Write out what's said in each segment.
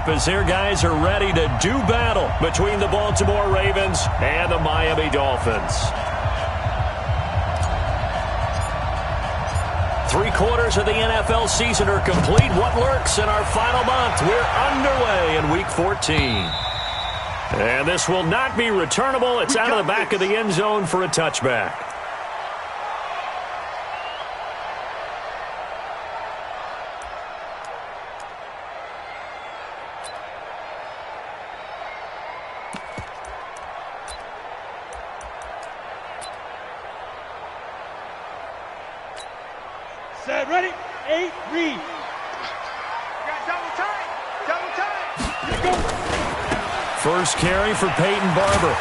tip is here. Guys are ready to do battle between the Baltimore Ravens and the Miami Dolphins. 3/4 of the NFL season are complete. What lurks in our final month? We're underway in Week 14. And this will not be returnable. It's out of the back of the end zone for a touchback. Set, ready, 8, read. Got double time. Let's go. First carry for Peyton Barber.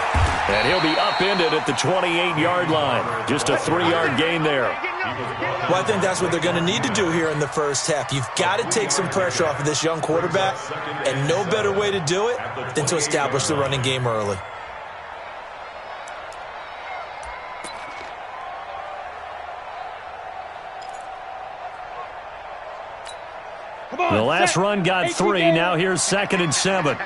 And he'll be upended at the 28-yard line. Just a 3-yard gain there. Well, I think that's what they're going to need to do here in the first half. You've got to take some pressure off of this young quarterback, and no better way to do it than to establish the running game early. The last run got 3. Now here's 2nd and 7.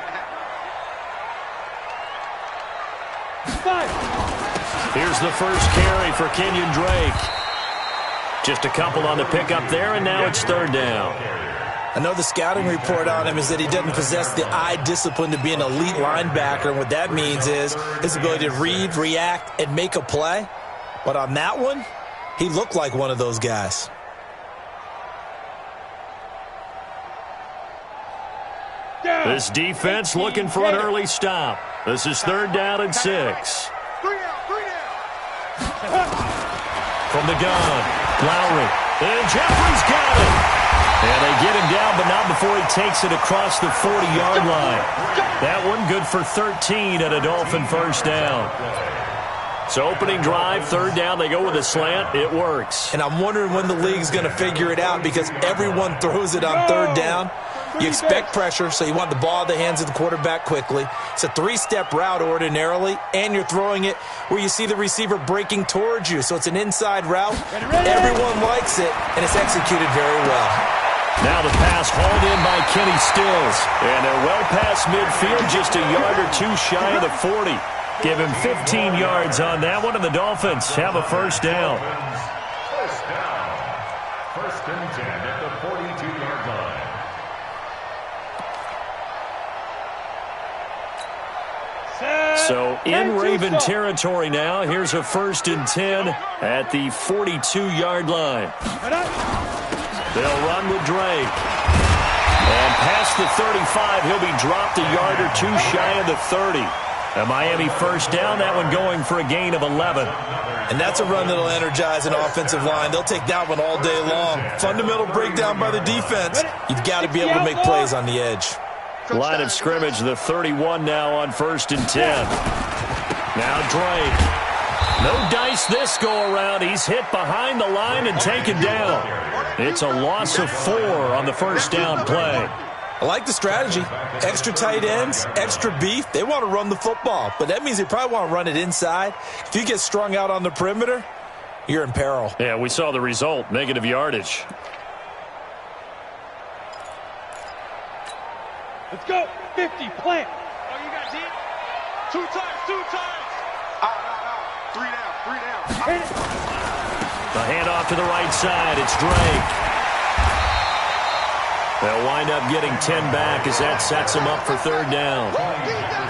Here's the first carry for Kenyon Drake. Just a couple on the pickup there, and now it's 3rd down. I know the scouting report on him is that he doesn't possess the eye discipline to be an elite linebacker, and what that means is his ability to read, react, and make a play. But on that one, he looked like one of those guys. This defense looking for an early stop. This is 3rd down and 6. 3 down. From the gun, Lowry. And Jeffrey's got it. And they get him down, but not before he takes it across the 40-yard line. That one good for 13 at a Dolphin first down. So opening drive, 3rd down, they go with a slant. It works. And I'm wondering when the league's going to figure it out because everyone throws it on 3rd down. You expect pressure, so you want the ball in the hands of the quarterback quickly. It's a 3-step route ordinarily, and you're throwing it where you see the receiver breaking towards you. So it's an inside route. Everyone likes it, and it's executed very well. Now the pass hauled in by Kenny Stills. And they're well past midfield, just a yard or 2 shy of the 40. Give him 15 yards on that one, and the Dolphins have a first down. First down. 1st and 10 at the 42-yard line. So in Raven territory now. Here's a 1st and 10 at the 42-yard line. They'll run with Drake. And past the 35, he'll be dropped a yard or 2 shy of the 30. A Miami first down, that one going for a gain of 11. And that's a run that'll energize an offensive line. They'll take that one all day long. Fundamental breakdown by the defense. You've got to be able to make plays on the edge. Line of scrimmage, the 31 now on 1st and 10. Now Drake. No dice this go-around. He's hit behind the line and taken down. It's a loss of 4 on the first down play. I like the strategy. Extra tight ends, extra beef. They want to run the football, but that means they probably want to run it inside. If you get strung out on the perimeter, you're in peril. Yeah, we saw the result, negative yardage. Let's go. 50, plant. Oh, you got it? 2 times. Out. 3 down. The handoff to the right side. It's Drake. They'll wind up getting 10 back as that sets him up for 3rd down.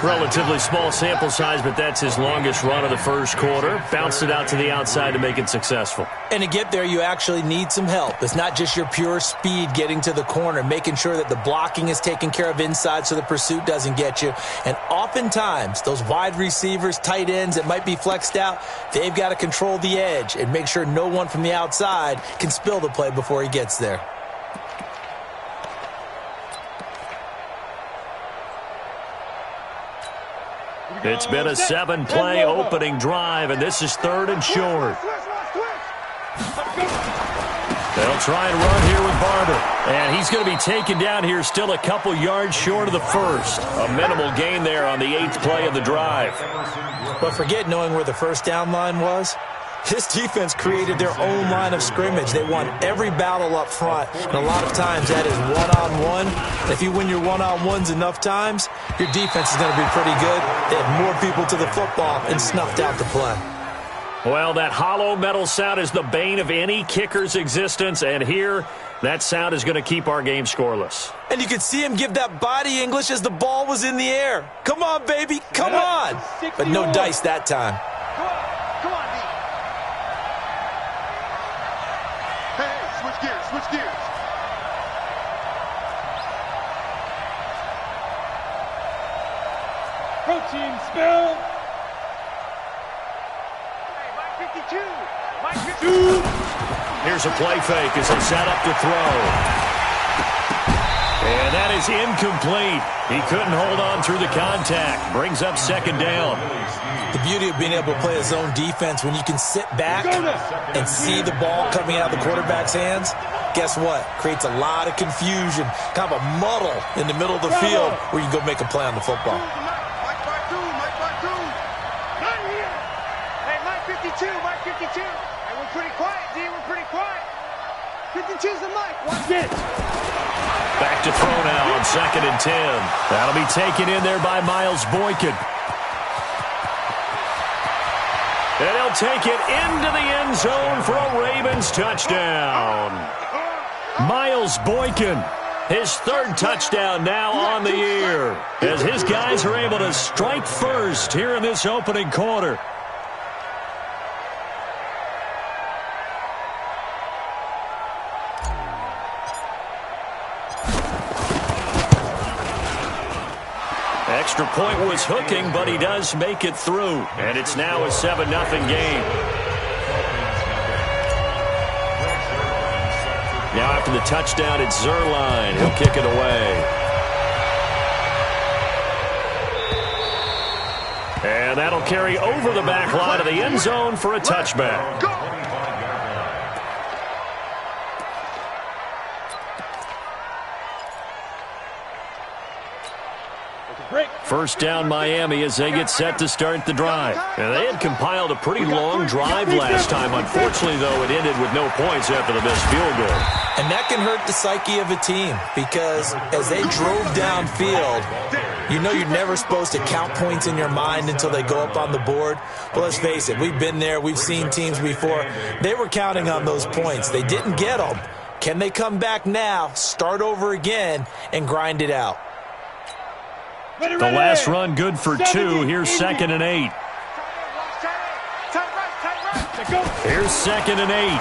Relatively small sample size, but that's his longest run of the first quarter. Bounced it out to the outside to make it successful. And to get there, you actually need some help. It's not just your pure speed getting to the corner, making sure that the blocking is taken care of inside so the pursuit doesn't get you. And oftentimes, those wide receivers, tight ends that might be flexed out, they've got to control the edge and make sure no one from the outside can spill the play before he gets there. It's been a 7-play opening drive, and this is 3rd and short. They'll try and run here with Barber. And he's going to be taken down here still a couple yards short of the first. A minimal gain there on the 8th play of the drive. But forget knowing where the first down line was. This defense created their own line of scrimmage. They won every battle up front, and a lot of times that is one-on-one. If you win your one-on-ones enough times, your defense is going to be pretty good. They have more people to the football and snuffed out the play. Well, that hollow metal sound is the bane of any kicker's existence, and here, that sound is going to keep our game scoreless. And you could see him give that body English as the ball was in the air. Come on, baby, come on. But no dice that time. Come on, D. Hey, switch gears, switch gears. Protein spill. Hey, Mike 52. Mike 52. Here's a play fake as they set up to throw. And that is incomplete. He couldn't hold on through the contact. Brings up second down. The beauty of being able to play a zone defense when you can sit back and see the ball coming out of the quarterback's hands, guess what? Creates a lot of confusion, kind of a muddle in the middle of the field where you can go make a play on the football. Mike 52. Not here. Hey, Mike 52. Mike 52. Hey, we're pretty quiet, D. We're pretty quiet. 52's the mic. Watch it. Back to throw now on 2nd and 10. That'll be taken in there by Miles Boykin. And he'll take it into the end zone for a Ravens touchdown. Miles Boykin, his 3rd touchdown now on the year, as his guys are able to strike first here in this opening quarter. Extra point was hooking, but he does make it through. And it's now a 7-0 game. Now after the touchdown, it's Zerline. He'll kick it away. And that'll carry over the back line of the end zone for a touchback. First down Miami as they get set to start the drive. And they had compiled a pretty long drive last time. Unfortunately, though, it ended with no points after the missed field goal. And that can hurt the psyche of a team because as they drove downfield, you know you're never supposed to count points in your mind until they go up on the board. But let's face it, we've been there. We've seen teams before. They were counting on those points. They didn't get them. Can they come back now, start over again, and grind it out? The last run good for 2. Here's 2nd and 8. Here's 2nd and 8.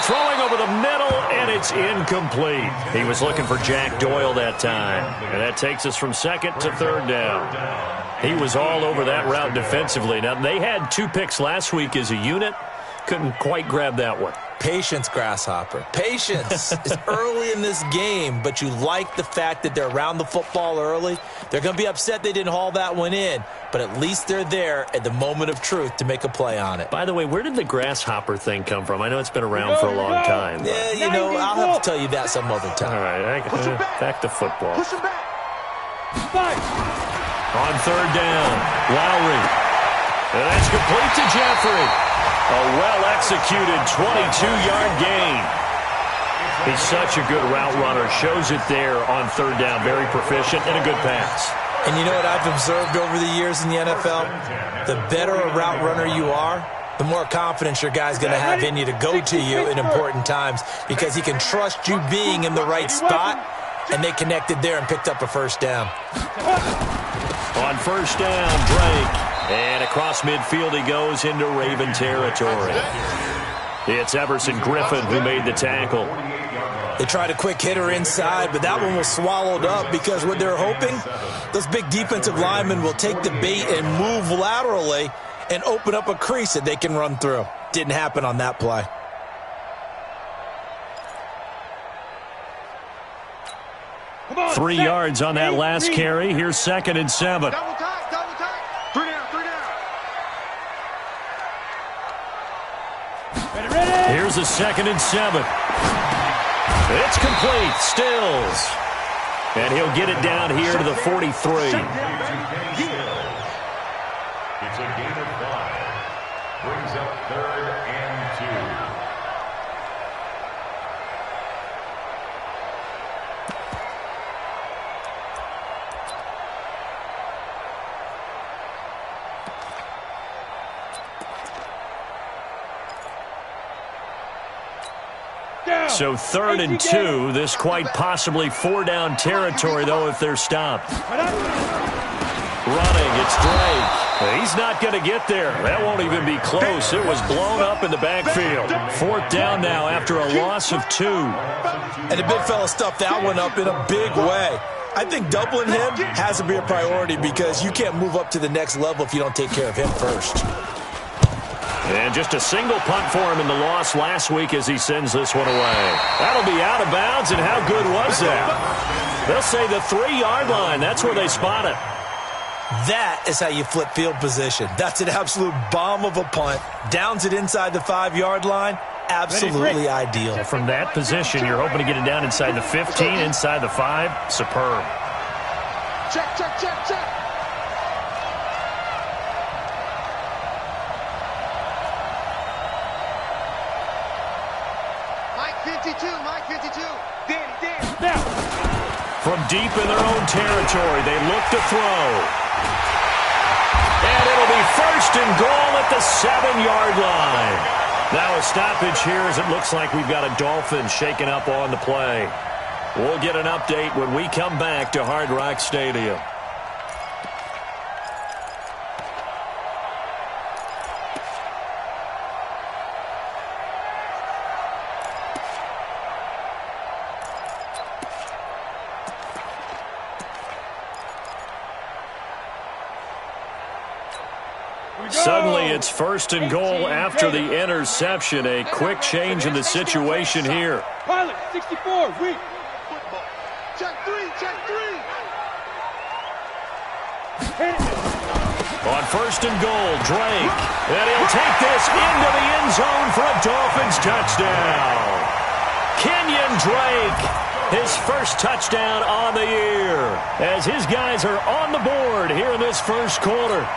Throwing over the middle, and it's incomplete. He was looking for Jack Doyle that time. And that takes us from 2nd to 3rd down. He was all over that route defensively. Now, they had 2 picks last week as a unit. Couldn't quite grab that one. Patience, Grasshopper. Patience is early in this game, but you like the fact that they're around the football early. They're going to be upset they didn't haul that one in, but at least they're there at the moment of truth to make a play on it. By the way, where did the Grasshopper thing come from? I know it's been around for a long time. Yeah, you know, I'll have to tell you that some other time. All right, back to football. Push him back. On 3rd down, Lowry. And that's complete to Jeffrey. A well-executed 22-yard gain. He's such a good route runner. Shows it there on 3rd down. Very proficient and a good pass. And you know what I've observed over the years in the NFL? The better a route runner you are, the more confidence your guy's going to have in you to go to you in important times because he can trust you being in the right spot, and they connected there and picked up a 1st down. On 1st down, Drake. And across midfield he goes into Raven territory. It's Everson Griffin who made the tackle. They tried a quick hitter inside, but that one was swallowed up because what they're hoping, those big defensive linemen will take the bait and move laterally and open up a crease that they can run through. Didn't happen on that play. On, 3 yards on that last carry. Here's 2nd and 7. Double time. 3 down. Here's a 2nd and 7. It's complete. Stills. And he'll get it down here to the 43. It's a gain of 5. Brings up 3rd and 2. So 3rd and 2. This quite possibly 4-down territory, though, if they're stopped. Running, it's Drake. He's not going to get there. That won't even be close. It was blown up in the backfield. 4th down now after a loss of 2. And the big fella stuffed that one up in a big way. I think doubling him has to be a priority because you can't move up to the next level if you don't take care of him first. And just a single punt for him in the loss last week as he sends this one away. That'll be out of bounds, and how good was that? They'll say the 3-yard line. That's where they spot it. That is how you flip field position. That's an absolute bomb of a punt. Downs it inside the 5-yard line. Absolutely ideal. From that position, you're hoping to get it down inside the 15, inside the 5. Superb. Check, check, check, check. Mike 52. Danny. From deep in their own territory, they look to throw. And it'll be 1st and goal at the 7-yard line. Now a stoppage here as it looks like we've got a Dolphin shaking up on the play. We'll get an update when we come back to Hard Rock Stadium. Suddenly it's 1st and goal after the interception. A quick change in the situation here. Pilot, 64, weak. Check 3, check 3. On 1st and goal, Drake. And he'll take this into the end zone for a Dolphins touchdown. Kenyon Drake, his first touchdown on the year, as his guys are on the board here in this first quarter.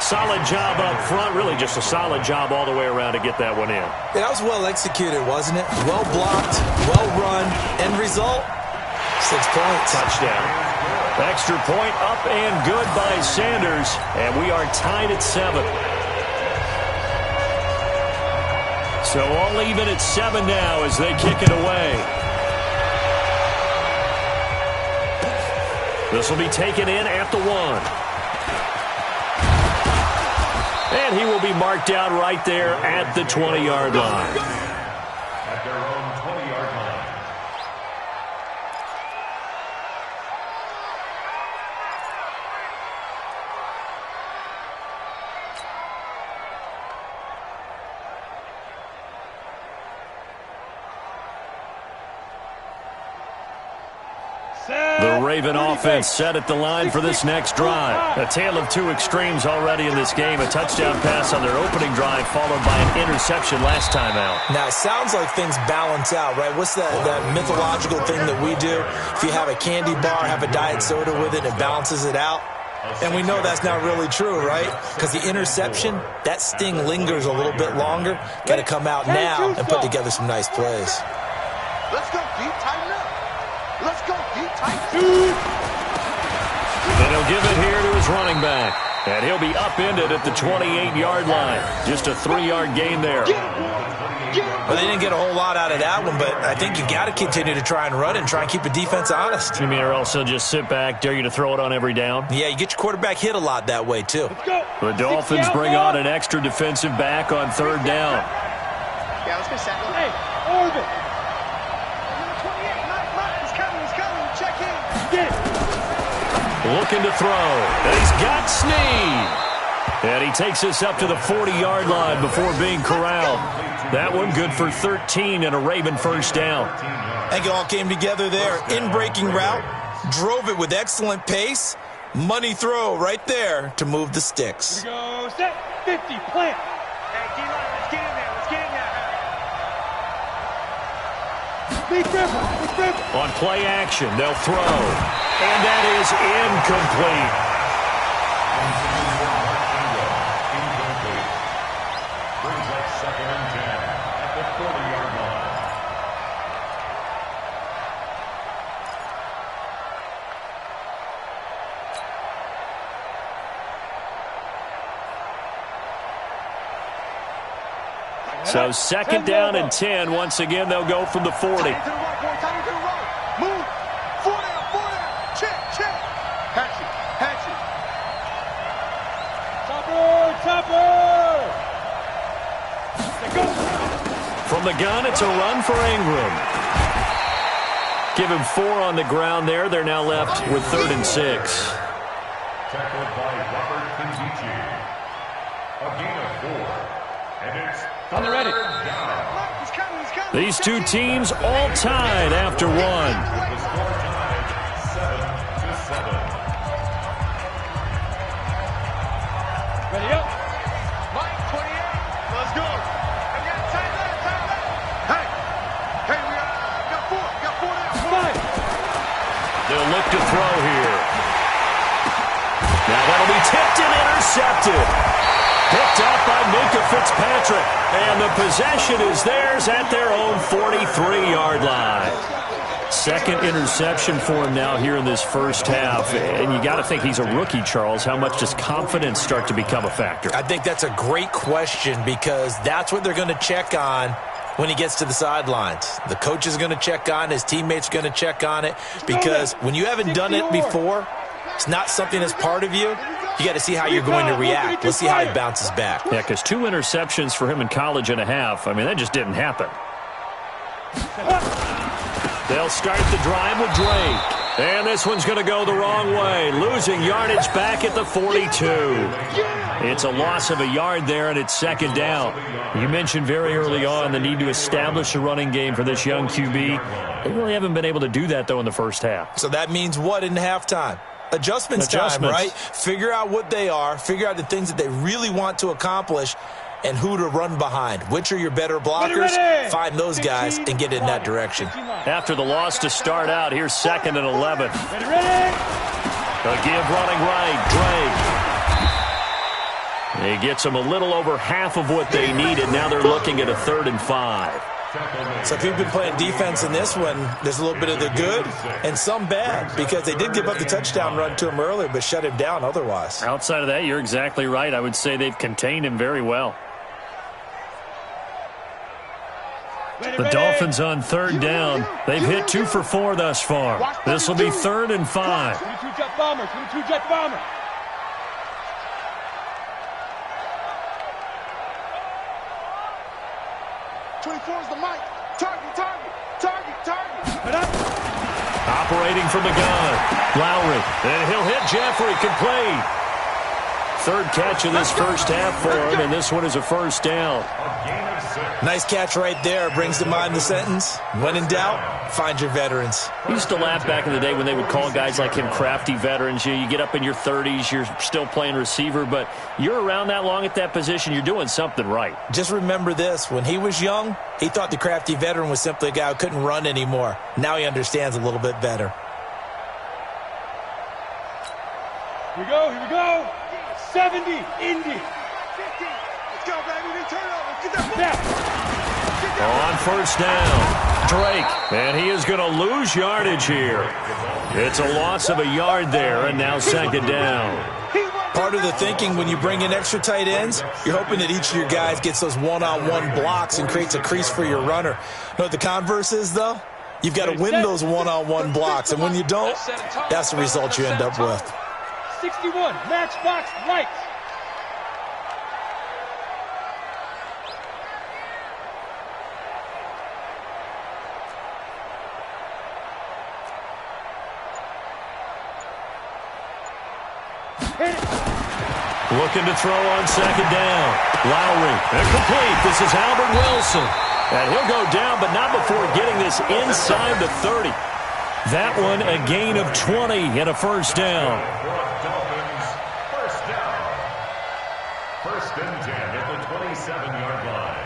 Solid job up front, really just a solid job all the way around to get that one in. That was well executed, wasn't it? Well blocked, well run, end result, 6 points. Touchdown. Extra point up and good by Sanders, and we are tied at 7. So all even at 7 now as they kick it away. This will be taken in at the 1. And he will be marked out right there at the 20-yard line. At their own 20-yard line. The Raven offense set at the line for this next drive. A tale of 2 extremes already in this game. A touchdown pass on their opening drive followed by an interception last time out. Now, it sounds like things balance out, right? What's that mythological thing that we do? If you have a candy bar, have a diet soda with it, it balances it out. And we know that's not really true, right? Because the interception, that sting lingers a little bit longer. Got to come out now and put together some nice plays. Let's go deep, tighten up. Let's go deep, tighten up. And he'll give it here to his running back. And he'll be upended at the 28-yard line. Just a 3-yard gain there. Well, they didn't get a whole lot out of that one, but I think you got to continue to try and run and try and keep the defense honest. You mean or else they'll just sit back, dare you to throw it on every down? Yeah, you get your quarterback hit a lot that way, too. The Dolphins bring on an extra defensive back on 3rd down. Yeah, let's go second. Hey, Orbit. Number 28, Mike, he's coming, check in. Get it. Looking to throw. And he's got Snead. And he takes us up to the 40-yard line before being corralled. That one good for 13 and a Raven first down. I think it all came together there. In-breaking route, drove it with excellent pace. Money throw right there to move the sticks. Here we go, set, 50, plant. Hey, D-line, let's get in there, Big river, big river. On play action, they'll throw. And that is incomplete. So second down and 10. Once again, they'll go from the 40. Move. 4 down. Check. Hatch it. Chopper. Go. From the gun, it's a run for Ingram. Give him 4 on the ground there. They're now left with 3rd and 6. Tackled by Robert Kinzichi. A gain of 4. And it's On the ready. down. He's coming. These two teams all tied after 1. The score tied 7-7. Ready up. Mike, 28. Let's go. I got tight left. Hey, we got 4. Got 4 now. 5. They'll look to throw here. Now that'll be tipped and intercepted. Picked up by Minka Fitzpatrick. And the possession is theirs at their own 43-yard line. Second interception for him now here in this first half. And you got to think he's a rookie, Charles. How much does confidence start to become a factor? I think that's a great question because that's what they're going to check on when he gets to the sidelines. The coach is going to check on it. His teammates are going to check on it because when you haven't done it before, it's not something that's part of you. You got to see how you're going to react. Let's see how he bounces back. Yeah, because 2 interceptions for him in college and a half. I mean, that just didn't happen. They'll start the drive with Drake. And this one's going to go the wrong way. Losing yardage back at the 42. It's a loss of a yard there, and it's second down. You mentioned very early on the need to establish a running game for this young QB. They really haven't been able to do that, though, in the first half. So that means what in halftime? Adjustments time, right? Figure out what they are. Figure out the things that they really want to accomplish and who to run behind. Which are your better blockers? Find those guys and get in that direction. After the loss to start out, here's 2nd and 11. Ready. A give running right, Drake. He gets them a little over half of what they needed. Now they're looking at a 3rd and 5. So if you've been playing defense in this one, there's a little bit of the good and some bad because they did give up the touchdown run to him earlier but shut him down otherwise. Outside of that, you're exactly right. I would say they've contained him very well. The Dolphins on 3rd down. They've hit 2 for 4 thus far. This will be 3rd and 5. 22 jet bomber. 22 jet bomber. Is the mic. Target. Operating from the gun. Lowry. And he'll hit Jeffrey. Complete. 3rd catch of this first half for him, and this one is a 1st down. Nice catch right there. Brings to mind the sentence. When in doubt, find your veterans. I used to laugh back in the day when they would call guys like him crafty veterans. You get up in your 30s, you're still playing receiver, but you're around that long at that position, you're doing something right. Just remember this. When he was young, he thought the crafty veteran was simply a guy who couldn't run anymore. Now he understands a little bit better. Here we go. 70, Indy. 50. Let's go, baby. Big turnover. Get that On 1st down, Drake. And he is going to lose yardage here. It's a loss of a yard there, and now 2nd down. Part of the thinking when you bring in extra tight ends, you're hoping that each of your guys gets those one-on-one blocks and creates a crease for your runner. You know what the converse is, though? You've got to win those one-on-one blocks, and when you don't, that's the result you end up with. 61, matchbox right. Looking to throw on 2nd down. Lowry, incomplete. This is Albert Wilson. And he'll go down, but not before getting this inside the 30. That one a gain of 20 and a 1st down. Dolphins, 1st down. 1st and 10 at the 27-yard line.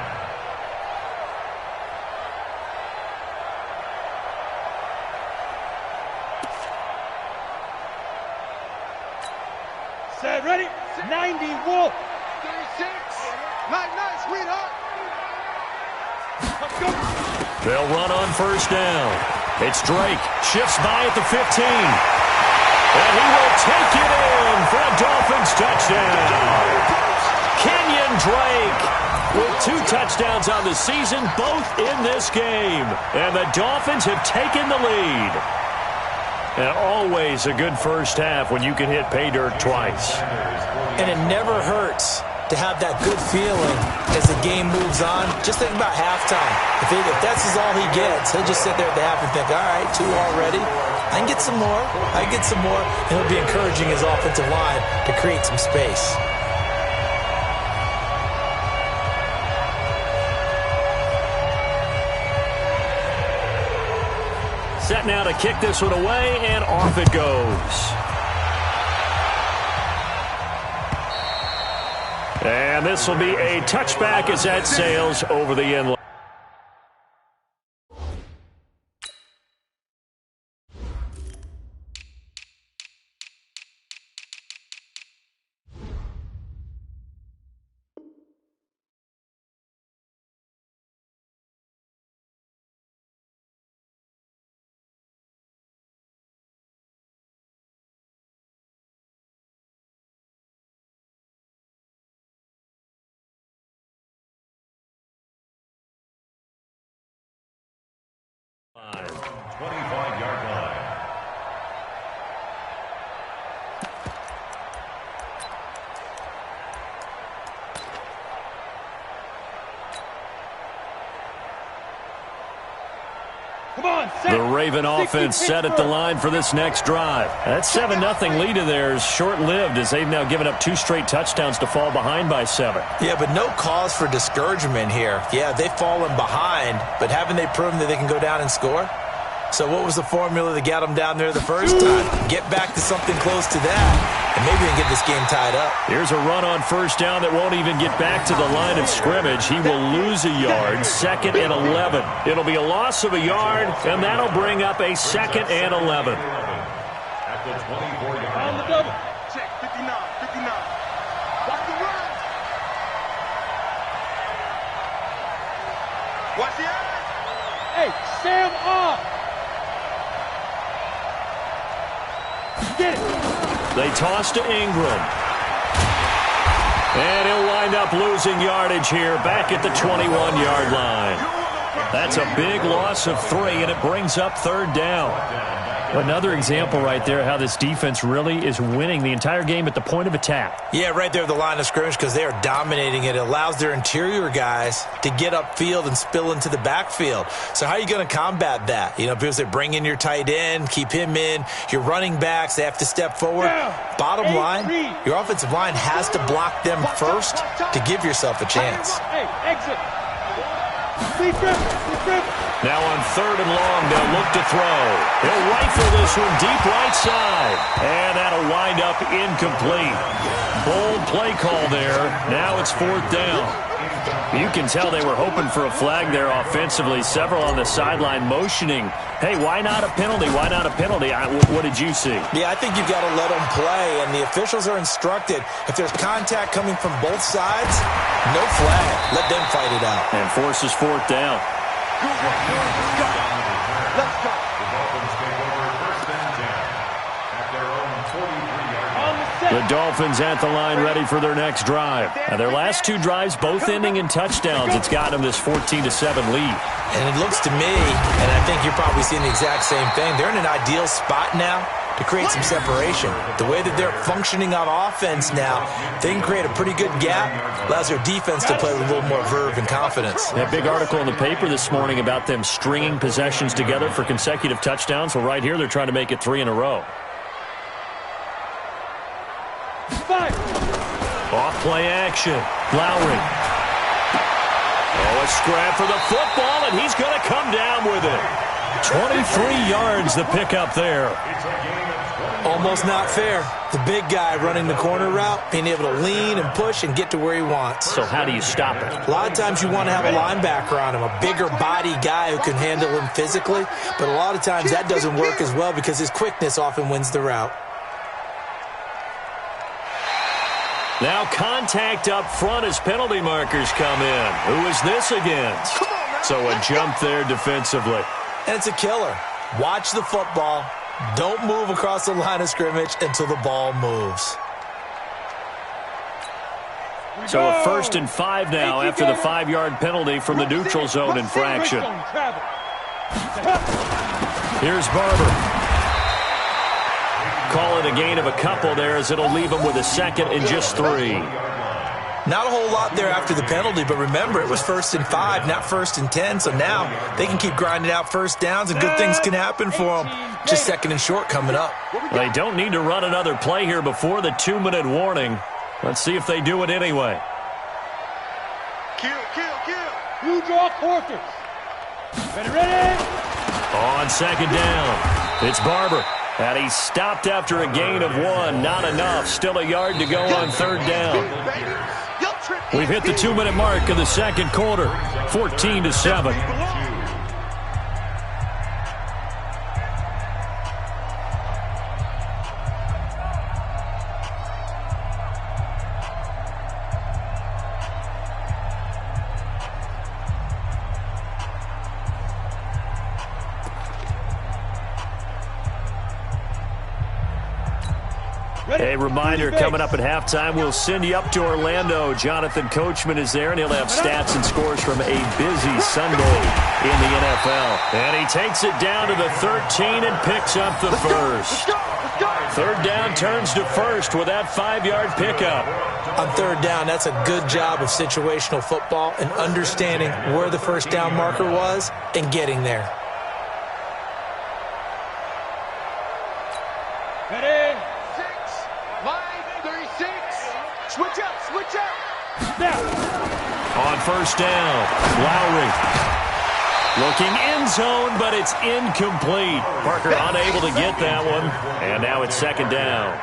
Set, ready. 90, Wolf. 36. Nice, sweetheart. Let's go. They'll run on 1st down. It's Drake. Shifts by at the 15. And he will take it in for a Dolphins touchdown. Kenyon Kenyon Drake with 2 touchdowns on the season, both in this game. And the Dolphins have taken the lead. And always a good first half when you can hit pay dirt twice. And it never hurts to have that good feeling as the game moves on. Just think about halftime. If that's all he gets, he'll just sit there at the half and think, all right, 2 already. I can get some more. I can get some more. And he'll be encouraging his offensive line to create some space. Set now to kick this one away, and off it goes. And this will be a touchback as that sails over the end line. Line, 25-yard line. Come on, set. The Raven offense set at the line for this next drive. That 7-0 lead of theirs short-lived as they've now given up 2 straight touchdowns to fall behind by 7. Yeah, but no cause for discouragement here. Yeah, they've fallen behind, but haven't they proven that they can go down and score? So what was the formula that got them down there the first time? Get back to something close to that, and maybe they can get this game tied up. Here's a run on first down that won't even get back to the line of scrimmage. He will lose a yard, 2nd and 11. It'll be a loss of a yard, and that'll bring up a 2nd and 11. At the 24-yard line. On the double. Check, 59, 59. Watch the run. Watch the eyes. Hey, Sam off. Get it. They toss to Ingram. And he'll wind up losing yardage here back at the 21-yard line. That's a big loss of 3, and it brings up 3rd down. Another example right there how this defense really is winning the entire game at the point of attack. Yeah, right there at the line of scrimmage because they are dominating it. It allows their interior guys to get upfield and spill into the backfield. So how are you going to combat that? You know, because they bring in your tight end, keep him in. Your running backs, they have to step forward. Bottom line, your offensive line has to block them first to give yourself a chance. Hey, exit. Now on 3rd and long, they'll look to throw. He'll rifle this one deep right side. And that'll wind up incomplete. Bold play call there. Now it's 4th down. You can tell they were hoping for a flag there offensively. Several on the sideline motioning. Hey, why not a penalty? Why not a penalty? What did you see? Yeah, I think you've got to let them play, and the officials are instructed. If there's contact coming from both sides, no flag. Let them fight it out. And forces 4th down. Let's go. The Dolphins take over 1st and 10 at their own 43-yard line. On the set. The Dolphins at the line ready for their next drive. Now, their last 2 drives both ending in touchdowns. It's got them this 14-7 lead. And it looks to me, and I think you're probably seeing the exact same thing, they're in an ideal spot now to create some separation. The way that they're functioning on offense now, they can create a pretty good gap, allows their defense to play with a little more verve and confidence. That big article in the paper this morning about them stringing possessions together for consecutive touchdowns. Well, right here, they're trying to make it 3 in a row. Off play action. Lowry. Oh, a scrap for the football, and he's going to come down with it. 23 yards the pickup there. Almost not fair. The big guy running the corner route, being able to lean and push and get to where he wants. So how do you stop it? A lot of times you want to have a linebacker on him, a bigger body guy who can handle him physically, but a lot of times that doesn't work as well because his quickness often wins the route. Now contact up front as penalty markers come in. Who is this against? So a jump there defensively. And it's a killer. Watch the football. Don't move across the line of scrimmage until the ball moves. So a 1st and 5 now after the 5-yard penalty from the neutral zone infraction. Here's Barber. Call it a gain of a couple there as it'll leave him with a 2nd and just 3. Not a whole lot there after the penalty, but remember, it was 1st and 5, not 1st and 10, so now they can keep grinding out first downs and good things can happen for them. Just 2nd and short coming up. They don't need to run another play here before the 2-minute warning. Let's see if they do it anyway. Kill. You draw quarters. Ready? On 2nd down, it's Barber. And he's stopped after a gain of 1. Not enough. Still a yard to go on 3rd down. We've hit the 2-minute mark of the 2nd quarter. 14-7. A reminder, coming up at halftime, we'll send you up to Orlando. Jonathan Coachman is there, and he'll have stats and scores from a busy Sunday in the NFL. And he takes it down to the 13 and picks up the first. 3rd down turns to 1st with that 5-yard pickup. On 3rd down, that's a good job of situational football and understanding where the first down marker was and getting there. Ready? Switch up. Down. On 1st down, Lowry. Looking end zone, but it's incomplete. Parker unable to get that one. And now it's 2nd down.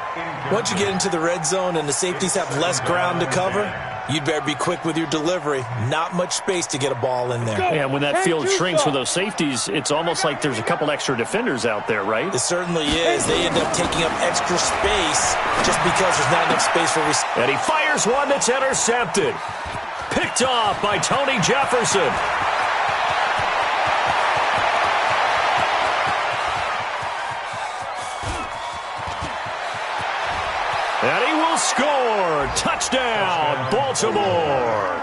Once you get into the red zone and the safeties have less ground to cover, you'd better be quick with your delivery. Not much space to get a ball in there. Yeah, when that field shrinks with those safeties, it's almost like there's a couple extra defenders out there, right? It certainly is. They end up taking up extra space just because there's not enough space for receivers. And he fires one that's intercepted. Picked off by Tony Jefferson. And he will score. Touchdown, Baltimore.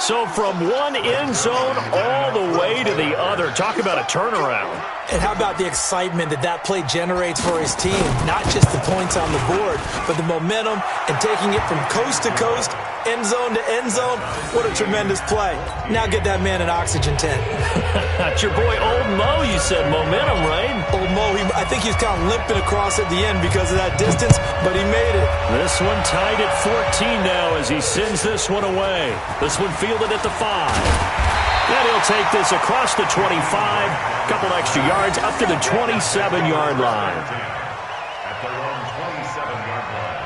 So from one end zone all the way to the other. Talk about a turnaround. And how about the excitement that play generates for his team? Not just the points on the board, but the momentum and taking it from coast to coast, end zone to end zone. What a tremendous play. Now get that man an oxygen tent. That's your boy Old Mo, you said. Momentum, right? Old Mo, I think he was kind of limping across at the end because of that distance, but he made it. This one tied at 14 now as he sends this one away. This one fielded at the 5. And he'll take this across the 25, couple extra yards up to the 27-yard line. At their own 27-yard line.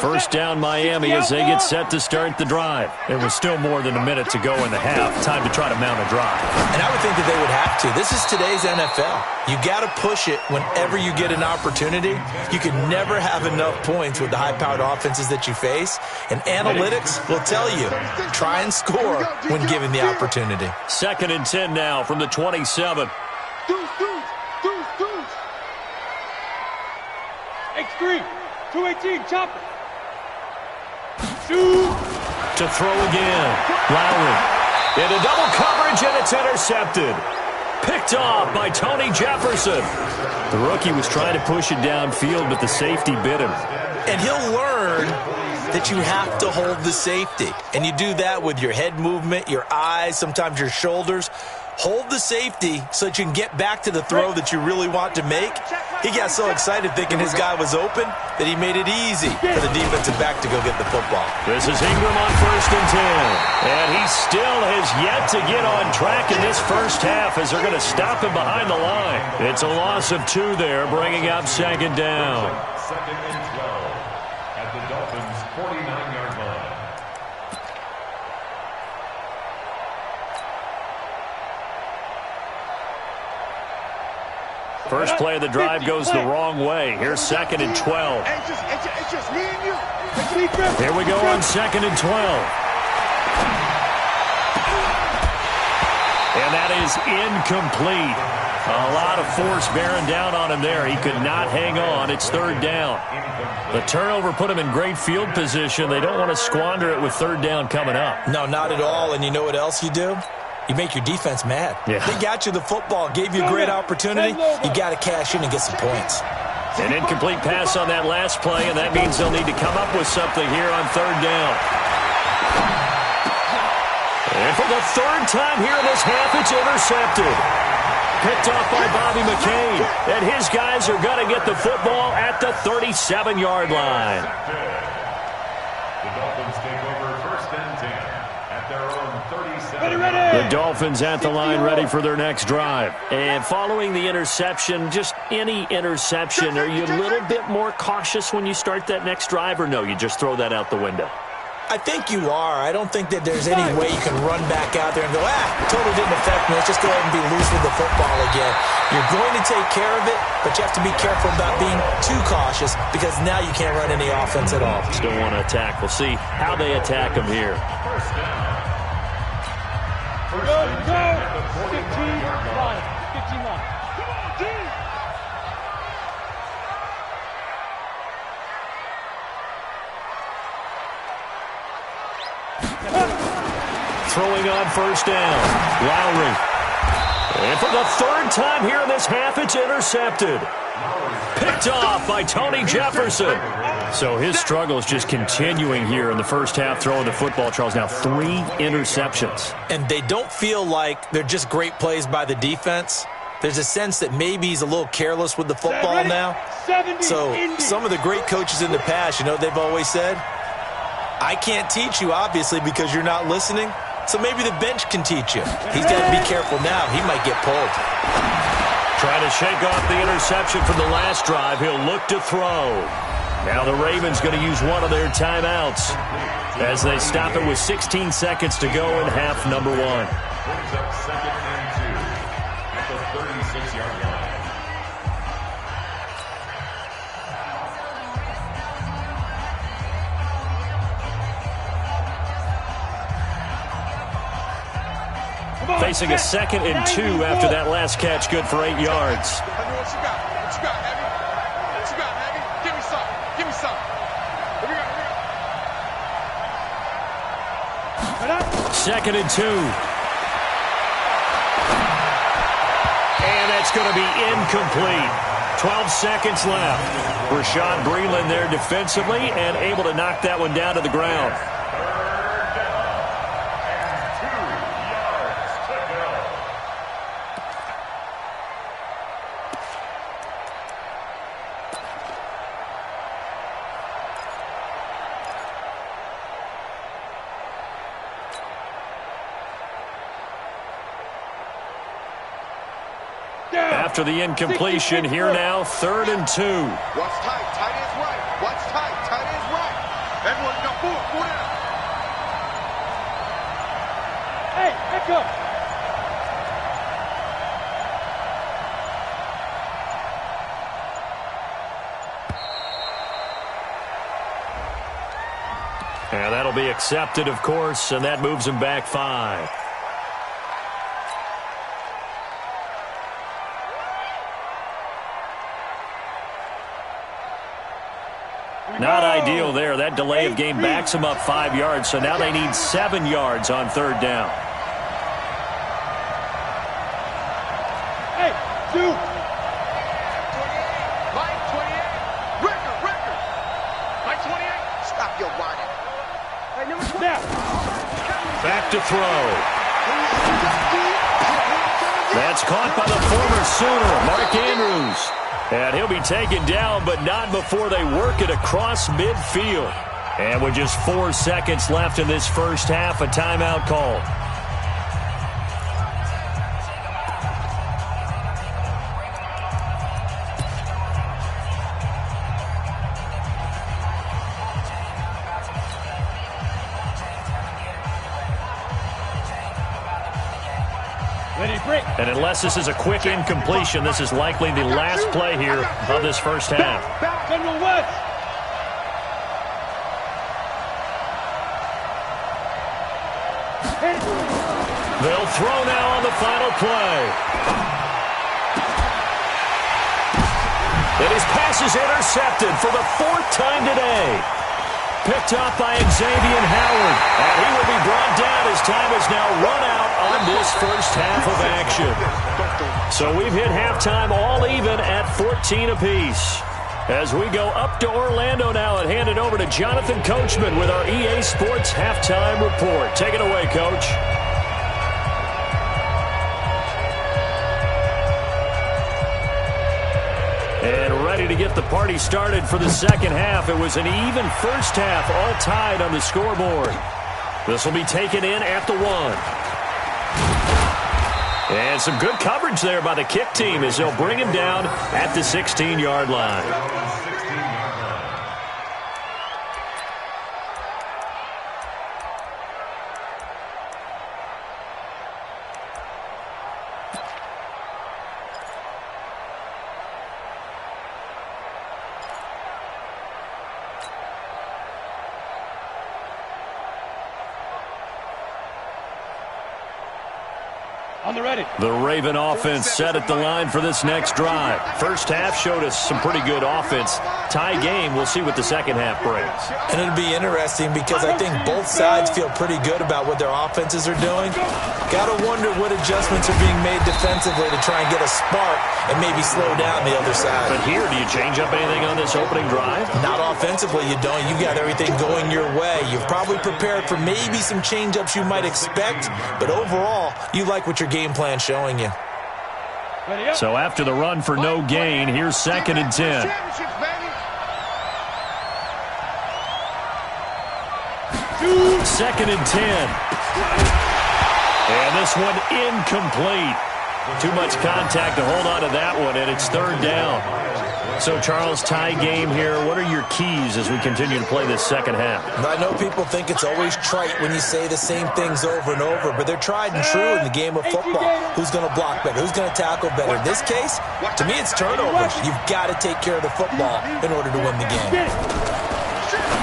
First down Miami as they get set to start the drive. There was still more than a minute to go in the half. Time to try to mount a drive. And I would think that they would have to. This is today's NFL. You got to push it whenever you get an opportunity. You can never have enough points with the high-powered offenses that you face. And analytics will tell you, try and score when given the opportunity. 2nd and 10 now from the 27. Deuce. X3. 218. Chopper. Shoot. To throw again. Lowry. Into double coverage, and it's intercepted. Picked off by Tony Jefferson. The rookie was trying to push it downfield, but the safety bit him. And he'll learn that you have to hold the safety. And you do that with your head movement, your eyes, sometimes your shoulders. Hold the safety so that you can get back to the throw that you really want to make. He got so excited thinking his guy was open that he made it easy for the defensive back to go get the football. This is Ingram on 1st and 10. And he still has yet to get on track in this first half as they're going to stop him behind the line. It's a loss of 2 there, bringing up 2nd down. 2nd and 12 at the Dolphins' 49-yard line. First play of the drive goes the wrong way. Here's 2nd and 12. It's just me and you. Here we go on 2nd and 12. And that that is incomplete. A lot of force bearing down on him there. He could not hang on. It's third down. The turnover put him in great field position. They don't want to squander it with third down coming up. No, not at all. And you know what else you do? You make your defense mad. Yeah. They got you the football, gave you a great opportunity. You got to cash in and get some points. An incomplete pass on that last play, and that means they'll need to come up with something here on third down. And for the third time here in this half, it's intercepted. Picked off by Bobby McCain. And his guys are going to get the football at the 37-yard line. The Dolphins take over first and 10 at their own 37. The Dolphins at the line ready for their next drive. And following the interception, just any interception, are you a little bit more cautious when you start that next drive, or no, you just throw that out the window? I think you are. I don't think that there's any way you can run back out there and go, totally didn't affect me. Let's just go ahead and be loose with the football again. You're going to take care of it, but you have to be careful about being too cautious because now you can't run any offense at all. Still want to attack. We'll see how they attack them here. First down. Go, go. 15 line. 15 line. Come on, team. Throwing on first down. Lowry. And for the third time here in this half, it's intercepted. Picked off by Tony Jefferson. So his struggle is just continuing here in the first half, throwing the football, Charles. Now 3 interceptions. And they don't feel like they're just great plays by the defense. There's a sense that maybe he's a little careless with the football now. So some of the great coaches in the past, you know, they've always said, I can't teach you, obviously, because you're not listening. So maybe the bench can teach you. He's got to be careful now. He might get pulled. Trying to shake off the interception from the last drive. He'll look to throw. Now the Ravens going to use one of their timeouts as they stop it with 16 seconds to go in half number 1. Brings up second and 2 at the 36-yard line. Facing a second and 2 after that last catch, good for 8 yards. What you got? What you got, Heavy? What you got, Heavy? Give me some. Give me some. Here we go. Second and 2. And that's going to be incomplete. 12 seconds left. Rashad Breeland there defensively and able to knock that one down to the ground. After the incompletion, here now, 3rd and 2. What's tight? Tight is right. What's tight? Tight is right. Everyone got 4 down. Hey, back up. And that'll be accepted, of course, and that moves him back 5. Not ideal there. That delay of game backs them up 5 yards, so now they need 7 yards on 3rd down. Hey, 2. Mike 28. Record. Mike 28. Stop your whining. Hey, number 20. Now. Back to throw. That's caught by the former Sooner, Mark Andrews. And he'll be taken down, but not before they work it across midfield. And with just 4 seconds left in this first half, a timeout call. And unless this is a quick incompletion, this is likely the last play here of this first half. General West. They'll throw now on the final play. And his pass is intercepted for the 4th time today. Picked up by Xavier Howard. And he will be brought down as time has now run out on this first half of action. So we've hit halftime all even at 14 apiece. As we go up to Orlando now and hand it over to Jonathan Coachman with our EA Sports Halftime Report. Take it away, Coach. And ready to get the party started for the second half. It was an even first half, all tied on the scoreboard. This will be taken in at the 1. And some good coverage there by the kick team as they'll bring him down at the 16-yard line. The Raven offense set at the line for this next drive. First half showed us some pretty good offense. Tie game, we'll see what the second half brings. And it'll be interesting because I think both sides feel pretty good about what their offenses are doing. Got to wonder what adjustments are being made defensively to try and get a spark and maybe slow down the other side. But here, do you change up anything on this opening drive? Not offensively, you don't. You've got everything going your way. You've probably prepared for maybe some change-ups you might expect, but overall, you like what your game plan showing you. So after the run for no gain, here's 2nd and 10. Second and 10. And this one incomplete. Too much contact to hold on to that one, and it's 3rd down. So, Charles, tie game here. What are your keys as we continue to play this second half? I know people think it's always trite when you say the same things over and over, but they're tried and true in the game of football. Who's going to block better? Who's going to tackle better? In this case, to me, it's turnovers. You've got to take care of the football in order to win the game.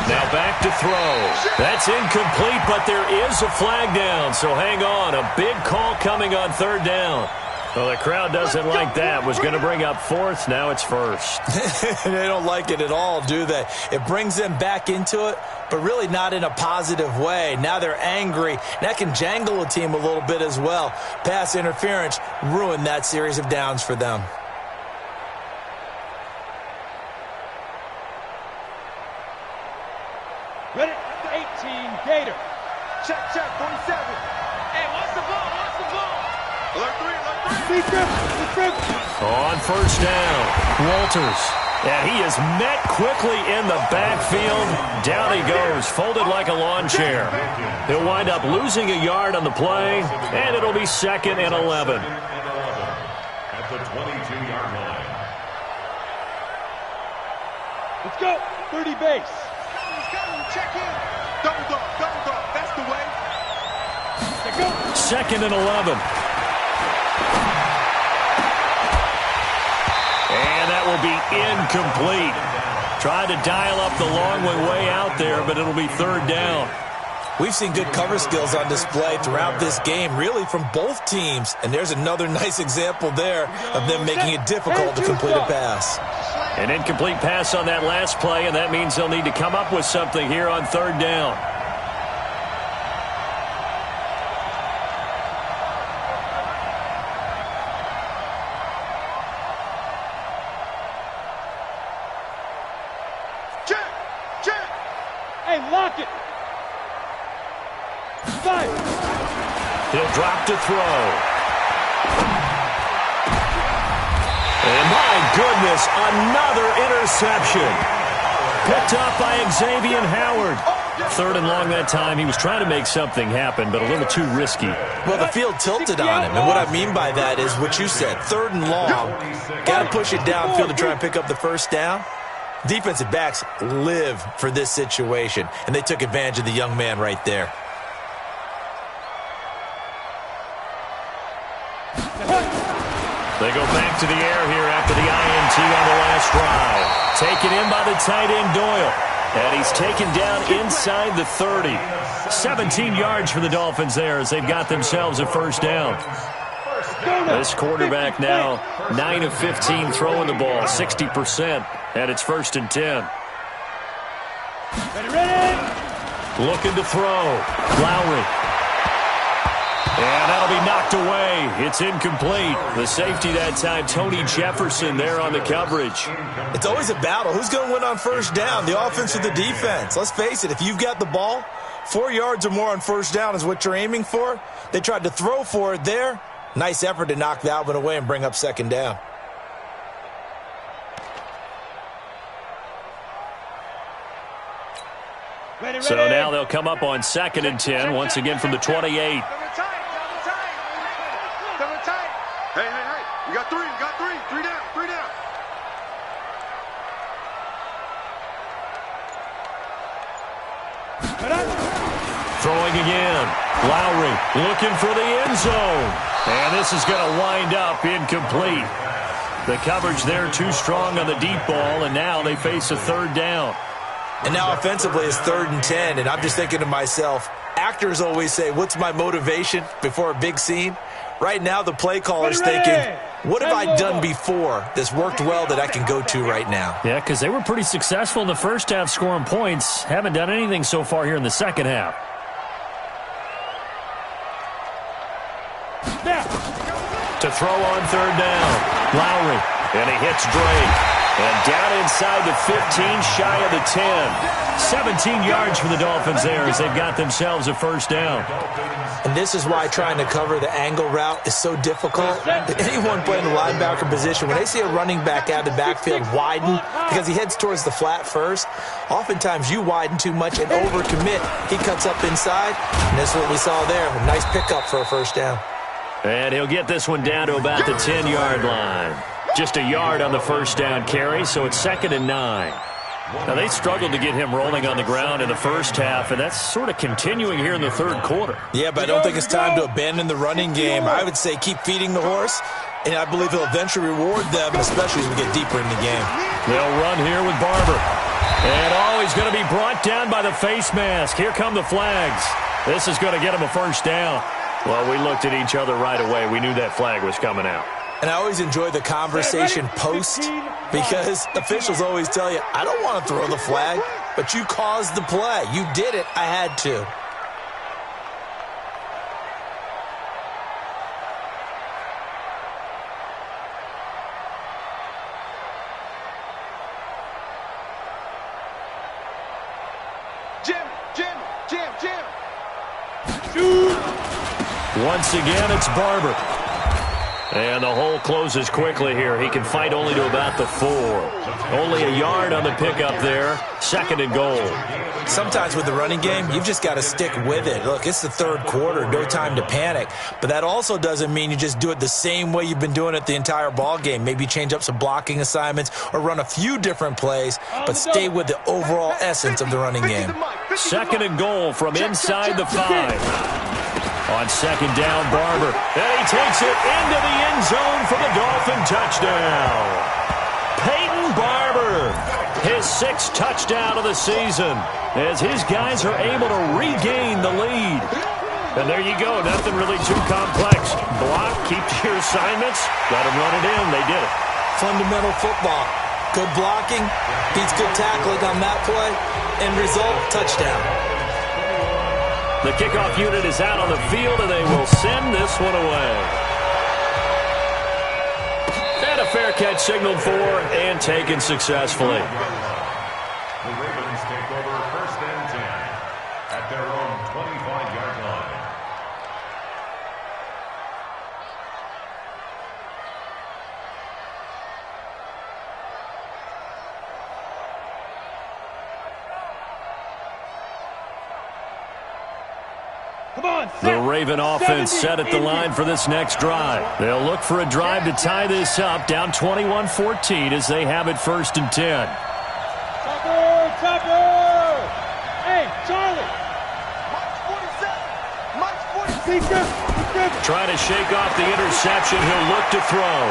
Now back to throw. That's incomplete, but there is a flag down, so hang on. A big call coming on 3rd down. Well, the crowd doesn't like that. Was going to bring up 4th. Now it's 1st. They don't like it at all, do they? It brings them back into it, but really not in a positive way. Now they're angry. That can jangle a team a little bit as well. Pass interference ruined that series of downs for them. Ready? 18, Gator. Check, 47. Hey, what's the ball? What's the ball? Alert 3. On 1st down, Walters. And he is met quickly in the backfield. Down he goes, folded like a lawn chair. He'll wind up losing a yard on the play, and it'll be 2nd and 11. At the 22-yard line. Let's go. 30 base. Check in. Double dog. That's the way. Let's go. 2nd and 11. And that will be incomplete. Tried to dial up the long way out there, but it'll be 3rd down. We've seen good cover skills on display throughout this game, really from both teams. And there's another nice example there of them making it difficult to complete a pass. An incomplete pass on that last play, and that means they'll need to come up with something here on 3rd down. Lock it. 5. He'll drop to throw. And my goodness, another interception. Picked up by Xavier Howard. 3rd and long that time. He was trying to make something happen, but a little too risky. Well, the field tilted on him, and what I mean by that is what you said. 3rd and long. Got to push it downfield to try and pick up the 1st down. Defensive backs live for this situation, and they took advantage of the young man right there. They go back to the air here after the INT on the last drive. Taken in by the tight end, Doyle. And he's taken down inside the 30. 17 yards for the Dolphins there as they've got themselves a first down. This quarterback now 9 of 15 throwing the ball, 60%, and it's 1st and 10. Ready. Looking to throw. Lowry. And that'll be knocked away. It's incomplete. The safety that time, Tony Jefferson there on the coverage. It's always a battle. Who's going to win on first down, the offense or the defense? Let's face it, if you've got the ball, 4 yards or more on first down is what you're aiming for. They tried to throw for it there. Nice effort to knock that one away and bring up 2nd down. Ready. So now they'll come up on 2nd and 10, once again from the 28. Double tight. Hey. We got three. Three down. Throwing again. Lowry looking for the end zone. And this is going to wind up incomplete. The coverage there too strong on the deep ball, and now they face a 3rd down. And now offensively it's 3rd and 10, and I'm just thinking to myself, actors always say, what's my motivation before a big scene? Right now the play caller's thinking, what have I done before that's worked well that I can go to right now? Yeah, because they were pretty successful in the first half scoring points. Haven't done anything so far here in the second half. To throw on 3rd down. Lowry. And he hits Drake. And down inside the 15, shy of the 10. 17 yards for the Dolphins there as they've got themselves a first down. And this is why trying to cover the angle route is so difficult. Anyone playing the linebacker position, when they see a running back out of the backfield widen because he heads towards the flat first, oftentimes you widen too much and overcommit. He cuts up inside, and that's what we saw there. A nice pickup for a first down. And he'll get this one down to about the 10-yard line. Just a yard on the first down carry, so it's 2nd and 9. Now, they struggled to get him rolling on the ground in the first half, and that's sort of continuing here in the 3rd quarter. Yeah, but I don't think it's time to abandon the running game. I would say keep feeding the horse, and I believe he'll eventually reward them, especially as we get deeper in the game. They'll run here with Barber. And, he's going to be brought down by the face mask. Here come the flags. This is going to get him a first down. Well, we looked at each other right away. We knew that flag was coming out. And I always enjoy the conversation post because officials always tell you, I don't want to throw the flag, but you caused the play. You did it. I had to. Jim. Once again, it's Barber. And the hole closes quickly here. He can fight only to about the 4. Only a yard on the pickup there. 2nd and goal. Sometimes with the running game, you've just got to stick with it. Look, it's the 3rd quarter. No time to panic. But that also doesn't mean you just do it the same way you've been doing it the entire ball game. Maybe change up some blocking assignments or run a few different plays, but stay with the overall essence of the running game. 2nd and goal from inside the 5. On 2nd down, Barber. And he takes it into the end zone for the Dolphin touchdown. Peyton Barber, his 6th touchdown of the season, as his guys are able to regain the lead. And there you go, nothing really too complex. Block, keep your assignments, let them run it in. They did it. Fundamental football. Good blocking, beats good tackling on that play. End result, touchdown. The kickoff unit is out on the field, and they will send this one away. And a fair catch signaled for and taken successfully. The Ravens take over 1st and 10 at their own 25-yard line. The Raven offense set at the line for this next drive. They'll look for a drive to tie this up, down 21-14 as they have it 1st and 10. Chopper! Hey, Charlie! March 47! March 47! Trying to shake off the interception. He'll look to throw.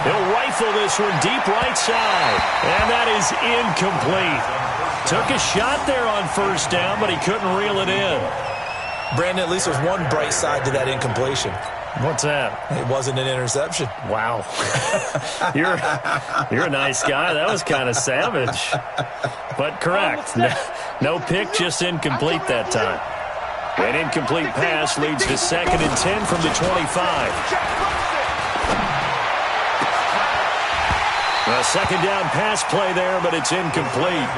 He'll rifle this one deep right side. And that is incomplete. Took a shot there on first down, but he couldn't reel it in. Brandon, at least there's one bright side to that incompletion. What's that? It wasn't an interception. Wow. You're a nice guy. That was kind of savage. But correct. No pick, just incomplete that time. An incomplete pass leads to 2nd and 10 from the 25. A second down pass play there, but it's incomplete.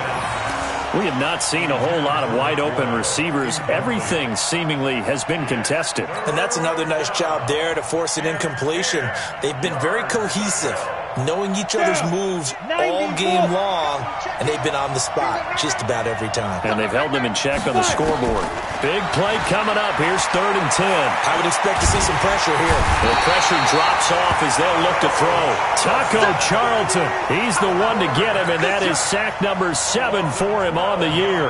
We have not seen a whole lot of wide-open receivers. Everything seemingly has been contested. And that's another nice job there to force an incompletion. They've been very cohesive, knowing each other's moves all game long, and they've been on the spot just about every time. And they've held them in check on the scoreboard. Big play coming up. Here's 3rd and 10. I would expect to see some pressure here. The pressure drops off as they'll look to throw. Taco Charlton, he's the one to get him, and that is sack number 7 for him on the year.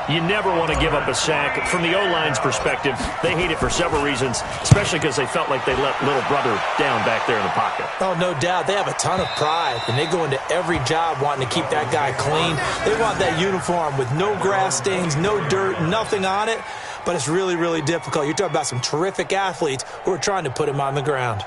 You never want to give up a sack. From the O-line's perspective, they hate it for several reasons, especially because they felt like they let little brother down back there in the pocket. Oh, no doubt. They have a ton of pride, and they go into every job wanting to keep that guy clean. They want that uniform with no grass stains, no dirt, nothing on it, but it's really, really difficult. You're talking about some terrific athletes who are trying to put him on the ground.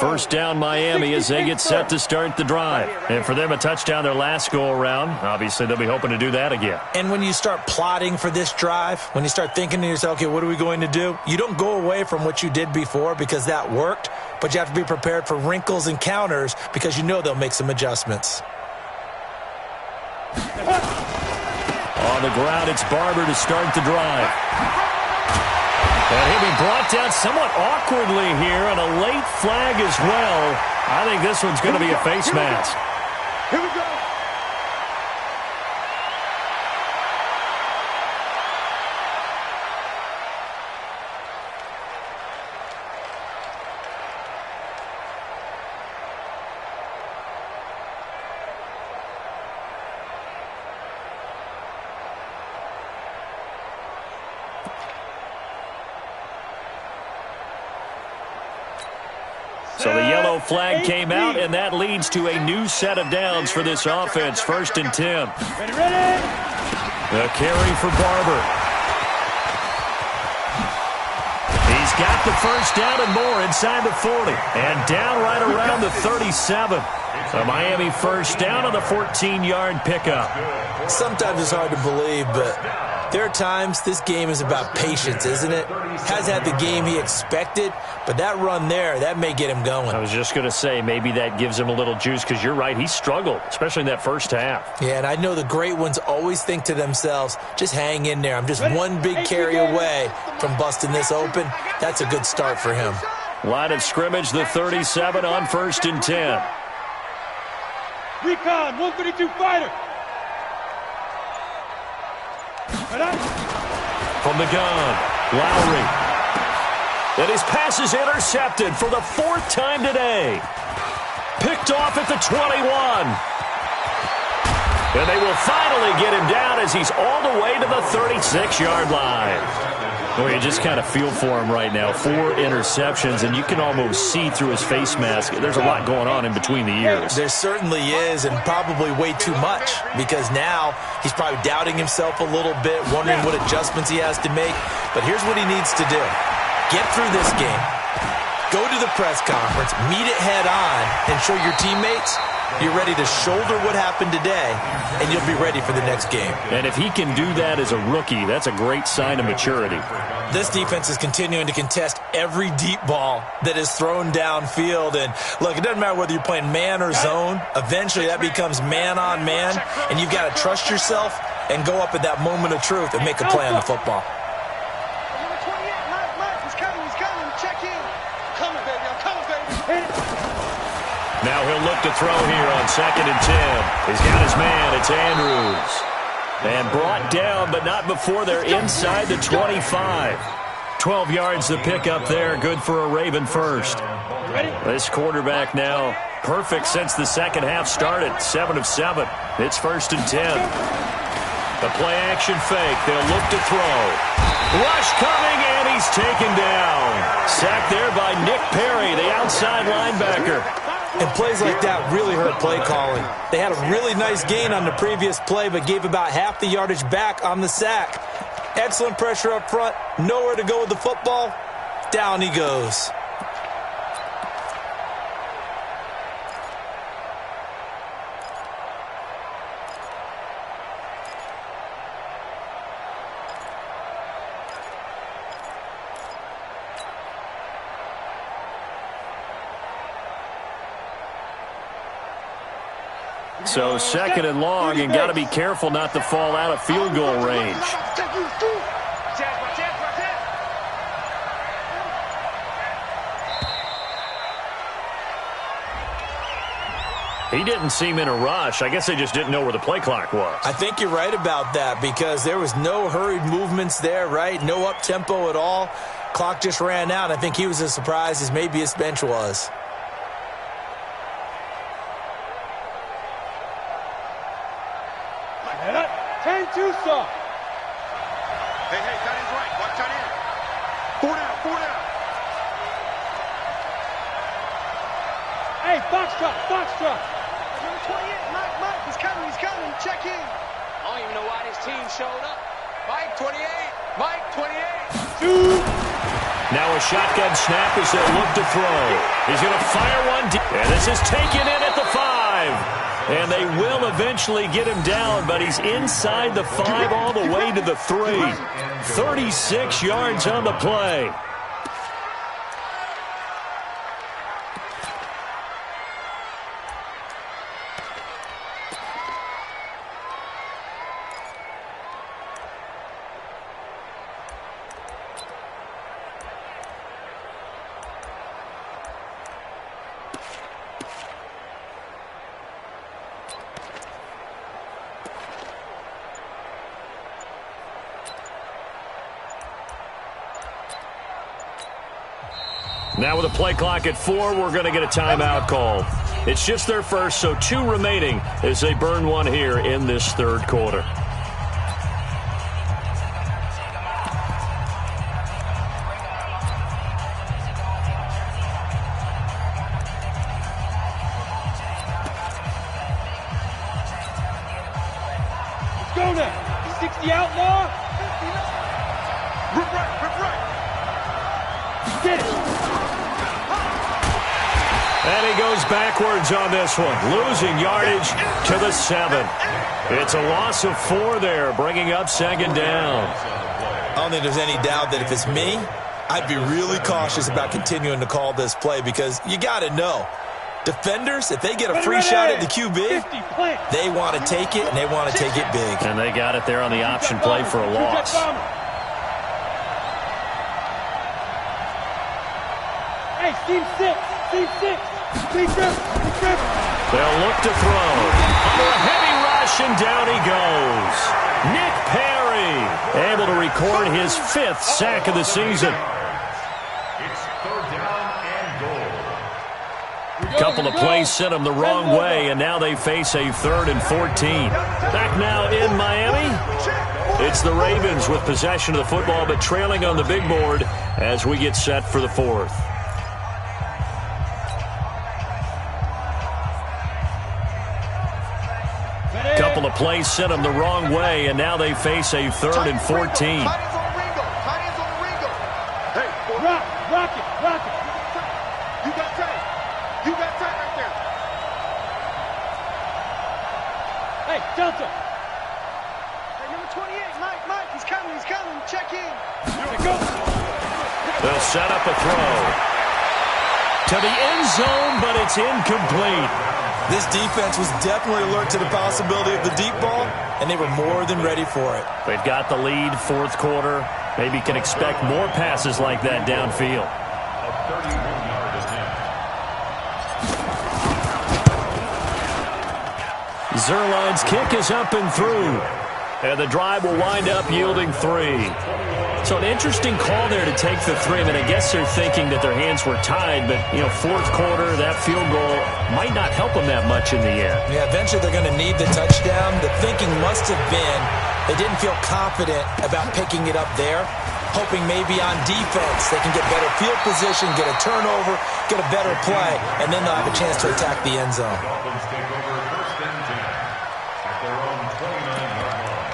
First down Miami as they get set to start the drive. And for them, a touchdown their last go-around. Obviously, they'll be hoping to do that again. And when you start plotting for this drive, when you start thinking to yourself, okay, what are we going to do? You don't go away from what you did before because that worked, but you have to be prepared for wrinkles and counters because you know they'll make some adjustments. On the ground, it's Barber to start the drive. And he'll be brought down somewhat awkwardly here, and a late flag as well. I think this one's going to be a face mask. Here we go. So the yellow flag came out, and that leads to a new set of downs for this offense. 1st and 10. Ready. The carry for Barber. He's got the first down and more inside the 40. And down right around the 37. A Miami first down on the 14-yard pickup. Sometimes it's hard to believe, but there are times this game is about patience, isn't it? Has had the game he expected, but that run there, that may get him going. I was just going to say, maybe that gives him a little juice, because you're right, he struggled, especially in that first half. Yeah, and I know the great ones always think to themselves, just hang in there. I'm just one big carry away from busting this open. That's a good start for him. Line of scrimmage, the 37 on 1st and 10. Recon, 132 fighter. From the gun, Lowry. And his pass is intercepted for the 4th time today. Picked off at the 21. And they will finally get him down as he's all the way to the 36-yard line. Well, you just kind of feel for him right now. 4 interceptions, and you can almost see through his face mask. There's a lot going on in between the ears. There certainly is, and probably way too much, because now he's probably doubting himself a little bit, wondering what adjustments he has to make. But here's what he needs to do. Get through this game. Go to the press conference, meet it head on, and show your teammates you're ready to shoulder what happened today, and you'll be ready for the next game. And if he can do that as a rookie, that's a great sign of maturity. This defense is continuing to contest every deep ball that is thrown downfield. And, look, it doesn't matter whether you're playing man or zone. Eventually that becomes man on man, and you've got to trust yourself and go up at that moment of truth and make a play on the football. Number 28, Mike, he's coming, check in. Coming, baby, I'm coming, baby. Now he'll look to throw here on 2nd and 10. He's got his man, it's Andrews. And brought down, but not before they're inside the 25. 12 yards to pick up there, good for a Raven first. This quarterback now perfect since the second half started, 7 of 7. It's 1st and 10. The play action fake, they'll look to throw. Rush coming, and he's taken down. Sacked there by Nick Perry, the outside linebacker. And plays like that really hurt play calling. They had a really nice gain on the previous play, but gave about half the yardage back on the sack. Excellent pressure up front. Nowhere to go with the football. Down he goes. So second and long, and got to be careful not to fall out of field goal range. He didn't seem in a rush. I guess they just didn't know where the play clock was. I think you're right about that because there was no hurried movements there, right? No up-tempo at all. Clock just ran out. I think he was as surprised as maybe his bench was. Too soft. Hey, tight end's right. Watch tight end. 4 down. Hey, box drop. Number 28, Mike, he's coming. Check in. I don't even know why this team showed up. Mike 28. Now a shotgun snap as they look to throw. He's going to fire one deep. And this is taken in at the 5. And they will eventually get him down, but he's inside the 5 all the way to the 3. 36 yards on the play. Now with a play clock at 4, we're going to get a timeout called. It's just their first, so 2 remaining as they burn one here in this third quarter. Go now. 60 outlaw. Rip right. Get it. And he goes backwards on this one, losing yardage to the 7. It's a loss of 4 there, bringing up second down. I don't think there's any doubt that if it's me, I'd be really cautious about continuing to call this play because you got to know, defenders, if they get a free shot at the QB, they want to take it, and they want to take it big. And they got it there on the option play for a loss. Hey, team 6. They'll look to throw. Under a heavy rush, and down he goes. Nick Perry able to record his 5th sack of the season. It's 3rd down and goal. Couple of plays sent them the wrong way, and now they face a 3rd and 14. Back now in Miami, it's the Ravens with possession of the football, but trailing on the big board as we get set for the 4th. Couple of plays sent them the wrong way, and now they face a 3rd and 14. Tight ends on the wrinkle. Hey, rock it. You got tight right there. Hey, Delta. Hey, number 28, Mike, he's coming. Check in. Here we go. They'll set up a throw to the end zone, but it's incomplete. This defense was definitely alert to the possibility of the deep ball, and they were more than ready for it. They've got the lead, 4th quarter. Maybe can expect more passes like that downfield. A 31-yard attempt. Zerline's kick is up and through. And the drive will wind up yielding 3. So an interesting call there to take the 3. I mean, I guess they're thinking that their hands were tied, but, 4th quarter, that field goal might not help them that much in the end. Yeah, eventually they're going to need the touchdown. The thinking must have been, They didn't feel confident about picking it up there, hoping maybe on defense they can get better field position, get a turnover, get a better play, and then they'll have a chance to attack the end zone. Dolphins take over first and 10 at their own 29-yard line.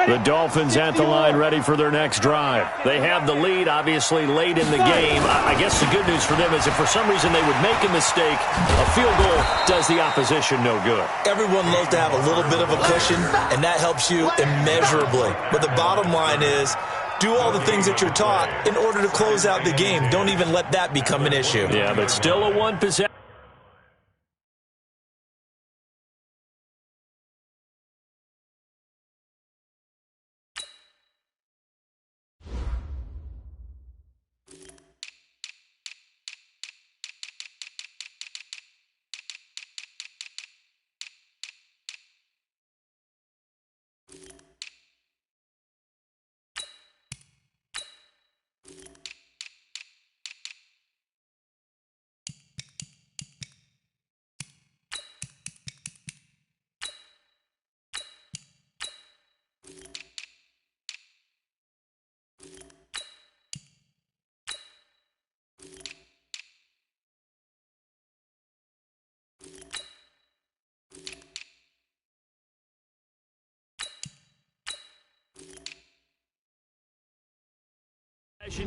The Dolphins at the line ready for their next drive. They have the lead, obviously, late in the game. I guess the good news for them is if for some reason they would make a mistake, a field goal does the opposition no good. Everyone loves to have a little bit of a cushion, and that helps you immeasurably. But the bottom line is, do all the things that you're taught in order to close out the game. Don't even let that become an issue. Yeah, but still a one possession.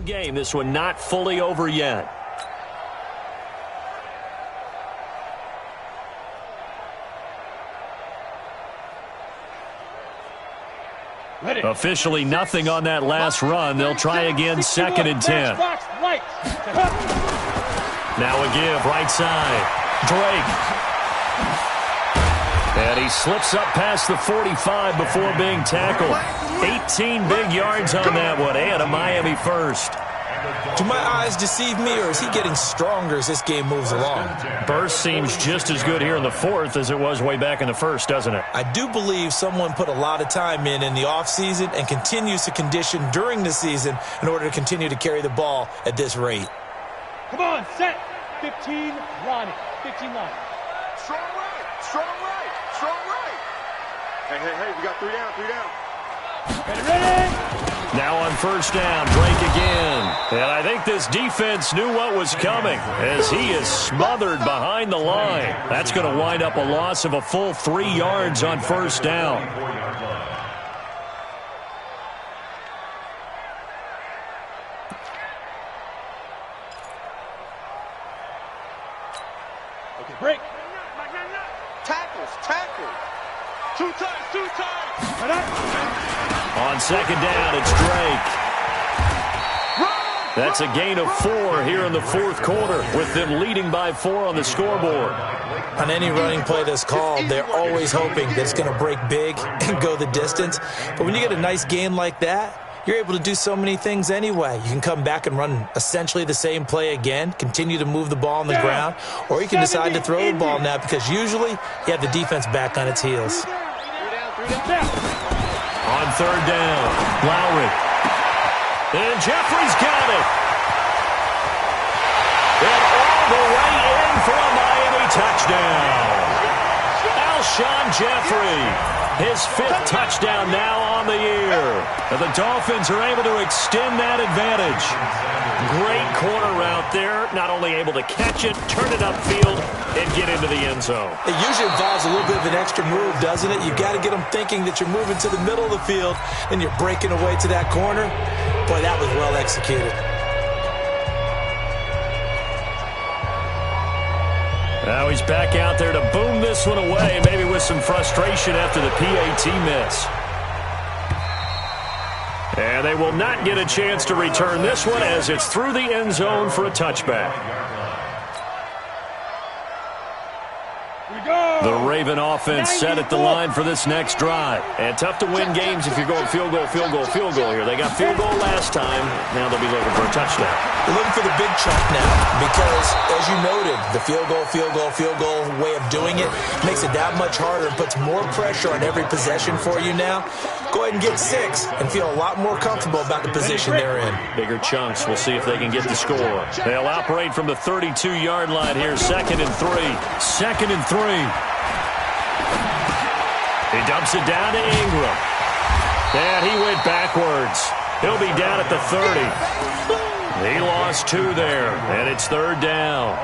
Game. This one not fully over yet. Officially nothing on that last run. They'll try again, 2nd and 10. Now a give, right side. Drake. And he slips up past the 45 before being tackled. 18 big yards on that one, and a Miami first. Do my eyes deceive me, or is he getting stronger as this game moves along? Burst seems just as good here in the 4th as it was way back in the 1st, doesn't it? I do believe someone put a lot of time in the offseason and continues to condition during the season in order to continue to carry the ball at this rate. Come on, set. 15, Ronnie. 15 line. Strong right. Strong right. Strong right. Hey, we got 3 down, 3 down. Ready? Now on first down, Drake again. And I think this defense knew what was coming as he is smothered behind the line. That's going to wind up a loss of a full 3 yards on first down. Okay, break. Tackles. 2 times. On second down, it's Drake. That's a gain of 4 here in the 4th quarter, with them leading by 4 on the scoreboard. On any running play that's called, they're always hoping that it's going to break big and go the distance. But when you get a nice gain like that, you're able to do so many things anyway. You can come back and run essentially the same play again, continue to move the ball on the ground, or you can decide to throw the ball now because usually you have the defense back on its heels. 3 down. On third down, Lowry. And Jeffrey's got it. And all the way in for a Miami touchdown. Alshon Jeffrey, his 5th touchdown now on the year. And the Dolphins are able to extend that advantage. Great corner route there. Not only able to catch it, turn it upfield, and get into the end zone. It usually involves a little bit of an extra move, doesn't it? You've got to get them thinking that you're moving to the middle of the field and you're breaking away to that corner. Boy, that was well executed. Now he's back out there to boom this one away, maybe with some frustration after the PAT miss. And they will not get a chance to return this one as it's through the end zone for a touchback. The Raven offense set at the line for this next drive. And tough to win games if you're going field goal here. They got field goal last time. Now they'll be looking for a touchdown. They're looking for the big chunk now because, as you noted, the field goal way of doing it makes it that much harder and puts more pressure on every possession for you now. go ahead and get 6 and feel a lot more comfortable about the position they're in. Bigger chunks. We'll see if they can get the score. They'll operate from the 32-yard line here. 2nd and 3. 2nd and 3. He dumps it down to Ingram. And he went backwards. He'll be down at the 30. He lost 2 there, and it's 3rd down.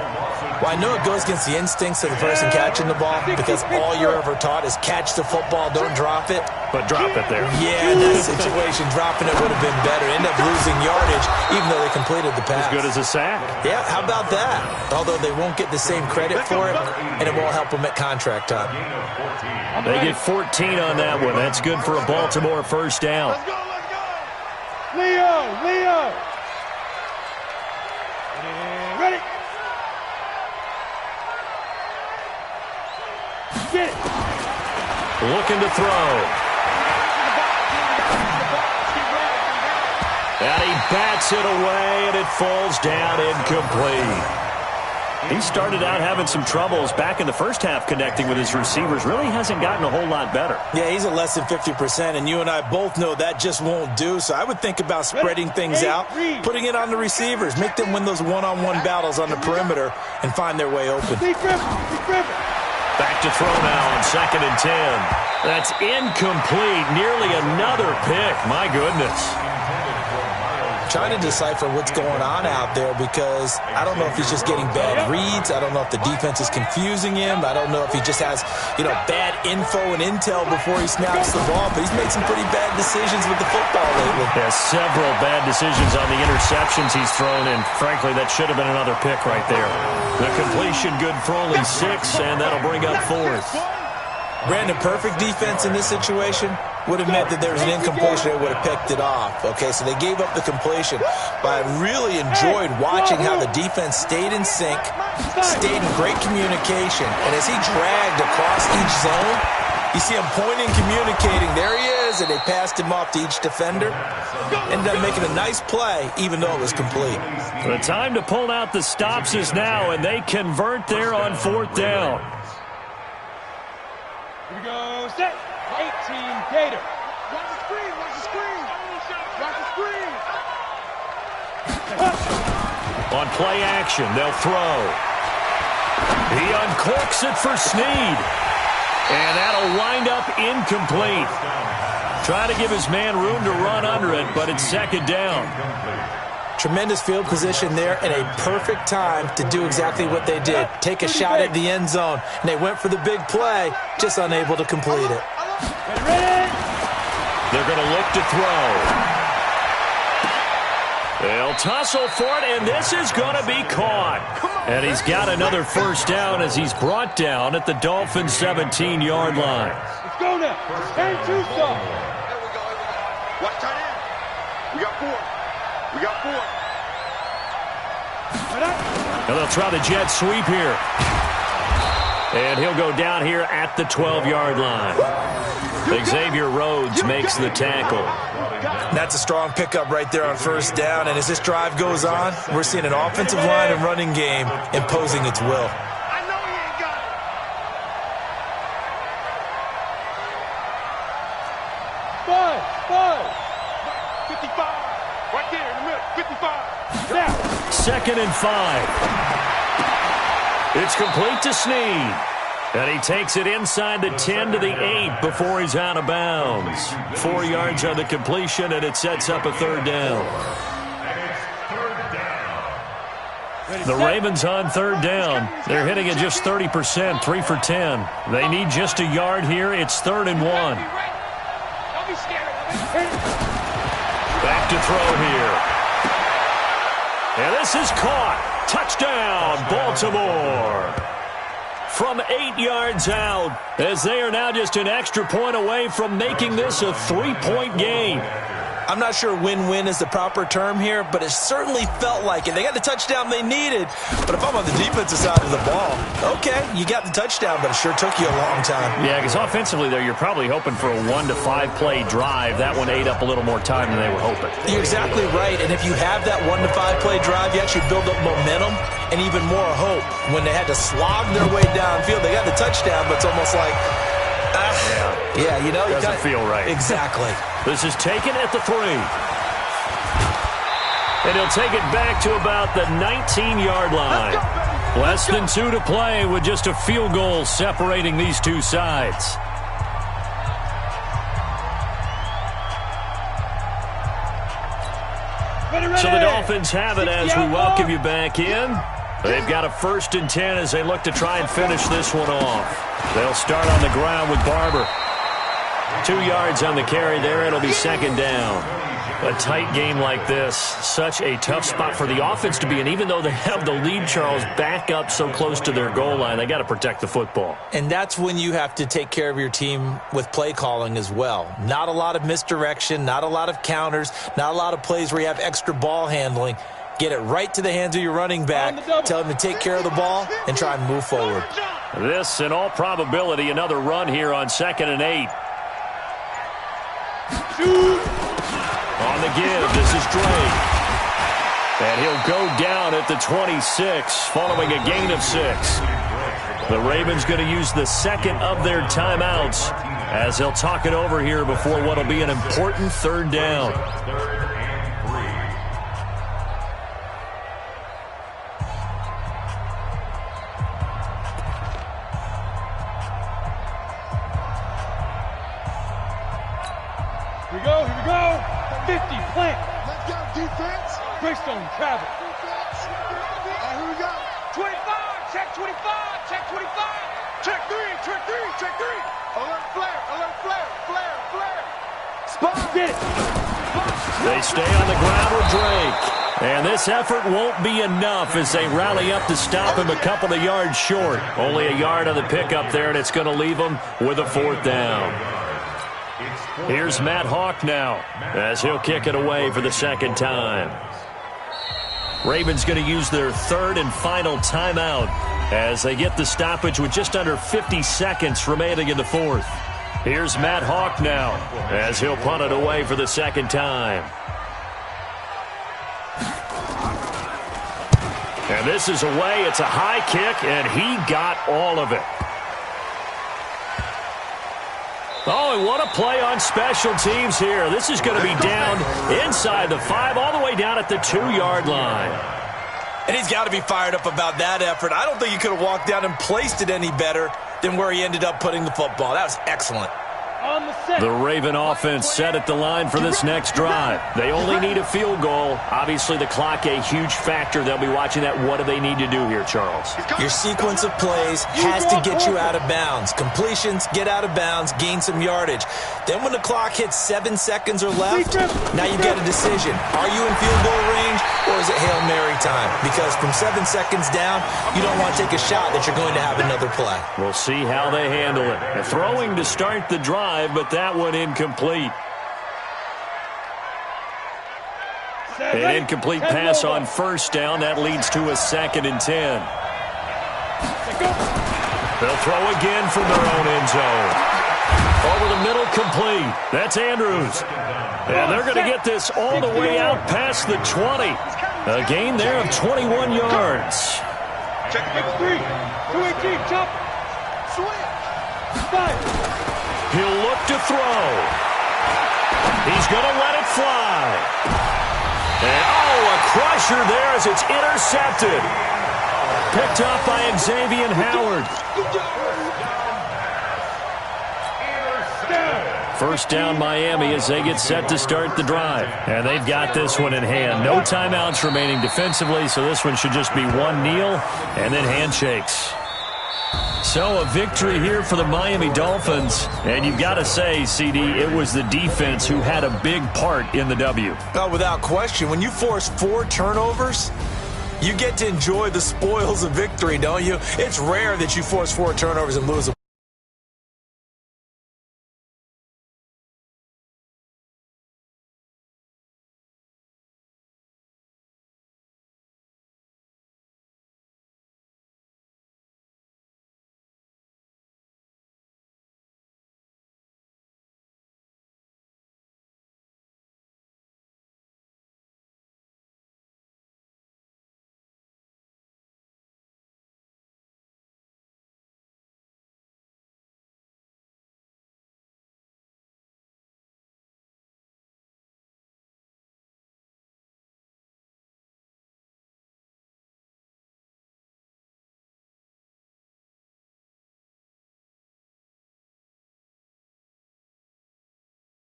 Well, I know it goes against the instincts of the person catching the ball because all you're ever taught is catch the football, don't drop it. But drop it there. Yeah, in that situation, dropping it would have been better. End up losing yardage, even though they completed the pass. As good as a sack. Yeah, how about that? Although they won't get the same credit for it, and it won't help them at contract time. They get 14 on that one. That's good for a Baltimore first down. Let's go, let's go. Leo. Ready. Get it. Looking to throw. And he bats it away, and it falls down incomplete. He started out having some troubles back in the first half connecting with his receivers. Really hasn't gotten a whole lot better. Yeah, he's at less than 50%, and you and I both know that just won't do. So I would think about spreading things out, putting it on the receivers, make them win those one-on-one battles on the perimeter, and find their way open. Back to throw now on 2nd and 10. That's incomplete. Nearly another pick. My goodness. Trying to decipher what's going on out there because I don't know if he's just getting bad reads. I don't know if the defense is confusing him. I don't know if he just has, bad info and intel before he snaps the ball. But he's made some pretty bad decisions with the football lately. Yeah, several bad decisions on the interceptions he's thrown, and frankly, that should have been another pick right there. The completion good for only 6, and that'll bring up 4th. Brandon, perfect defense in this situation would have meant that there was an incompletion. They would have picked it off. Okay, so they gave up the completion. But I really enjoyed watching how the defense stayed in sync, stayed in great communication. And as he dragged across each zone, you see him pointing, communicating. There he is, and they passed him off to each defender. Ended up making a nice play, even though it was complete. The time to pull out the stops is now, and they convert there on 4th down. Here we go, set. 18 Gator. Watch the screen, watch the screen. Watch the screen. On play action, they'll throw. He uncorks it for Snead. And that'll wind up incomplete. Try to give his man room to run under it, but it's 2nd down. Tremendous field position there and a perfect time to do exactly what they did. Take a shot at the end zone. And they went for the big play, just unable to complete it. They're going to look to throw. They'll tussle for it, and this is going to be caught. And he's got another first down as he's brought down at the Dolphins' 17-yard line. Let's go now. And two stop. There we go. Watch tight end. We got 4. We got 4. And they'll try the jet sweep here. And he'll go down here at the 12-yard line. Xavier Rhodes makes the tackle. That's a strong pickup right there on first down. And as this drive goes on, we're seeing an offensive line and running game imposing its will. I know he ain't got it. 55. Right there in the middle. 55. Now. 2nd and 5. It's complete to Snead. And he takes it inside the 10 to the 8 before he's out of bounds. 4 yards on the completion, and it sets up a 3rd down. The Ravens on 3rd down. They're hitting at just 30%, 3 for 10. They need just a yard here. It's 3rd and 1. Don't be scared. Back to throw here. And this is caught. Touchdown, Baltimore. From 8 yards out, as they are now just an extra point away from making this a 3-point game. I'm not sure win-win is the proper term here, but it certainly felt like it. They got the touchdown they needed, but if I'm on the defensive side of the ball, okay, you got the touchdown, but it sure took you a long time. Yeah, because offensively there, you're probably hoping for a 1 to 5 play drive. That one ate up a little more time than they were hoping. You're exactly right, and if you have that 1 to 5 play drive, you actually build up momentum and even more hope. When they had to slog their way downfield, they got the touchdown, but it's almost like Yeah, you know. Doesn't feel right. Exactly. This is taken at the 3. And he'll take it back to about the 19-yard line. Less than 2 to play with just a field goal separating these two sides. So the Dolphins have it as we welcome you back in. They've got a 1st and 10 as they look to try and finish this one off. They'll start on the ground with Barber. 2 yards on the carry there. It'll be 2nd down. A tight game like this, such a tough spot for the offense to be in. Even though they have the lead, Charles, back up so close to their goal line, they got to protect the football. And that's when you have to take care of your team with play calling as well. Not a lot of misdirection, not a lot of counters, not a lot of plays where you have extra ball handling. Get it right to the hands of your running back, tell him to take care of the ball, and try and move forward. This, in all probability, another run here on 2nd and 8. On the give, this is Drake. And he'll go down at the 26, following a gain of 6. The Ravens going to use the 2nd of their timeouts as they'll talk it over here before what will be an important 3rd down. Here we go. 50, plant. Let's go, defense. Greystone, travel. Here we go. 25, check 25, check 25. Check 3, check 3, check 3. Alert flare. Spot. Get it. They stay on the ground with Drake. And this effort won't be enough as they rally up to stop him a couple of yards short. Only a yard on the pickup there, and it's going to leave him with a 4th down. Here's Matt Hawk now as he'll kick it away for the 2nd time. Ravens going to use their 3rd and final timeout as they get the stoppage with just under 50 seconds remaining in the 4th. Here's Matt Hawk now as he'll punt it away for the 2nd time. And this is away. It's a high kick, and he got all of it. Oh, and what a play on special teams here. This is going to be down inside the 5, all the way down at the 2-yard line. And he's got to be fired up about that effort. I don't think he could have walked down and placed it any better than where he ended up putting the football. That was excellent. The Raven offense set at the line for this next drive. They only need a field goal. Obviously, the clock a huge factor. They'll be watching that. What do they need to do here, Charles? Your sequence of plays has to get you out of bounds. Completions, get out of bounds, gain some yardage. Then when the clock hits 7 seconds or left, now you get a decision. Are you in field goal range, or is it Hail Mary time? Because from 7 seconds down, you don't want to take a shot that you're going to have another play. We'll see how they handle it. A throwing to start the drive, but that one incomplete. An incomplete pass on 1st down. That leads to a 2nd and 10. They'll throw again from their own end zone. Over the middle, complete. That's Andrews. And they're going to get this all the way out past the 20. A gain there of 21 yards. Check 3. 218, chop. Switch. 5. He'll look to throw. He's going to let it fly. And, a crusher there as it's intercepted. Picked up by Xavier Howard. 1st down Miami as they get set to start the drive. And they've got this one in hand. No timeouts remaining defensively, so this one should just be one kneel and then handshakes. So a victory here for the Miami Dolphins. And you've got to say, CD, it was the defense who had a big part in the W. Oh, without question. When you force 4 turnovers, you get to enjoy the spoils of victory, don't you? It's rare that you force 4 turnovers and lose a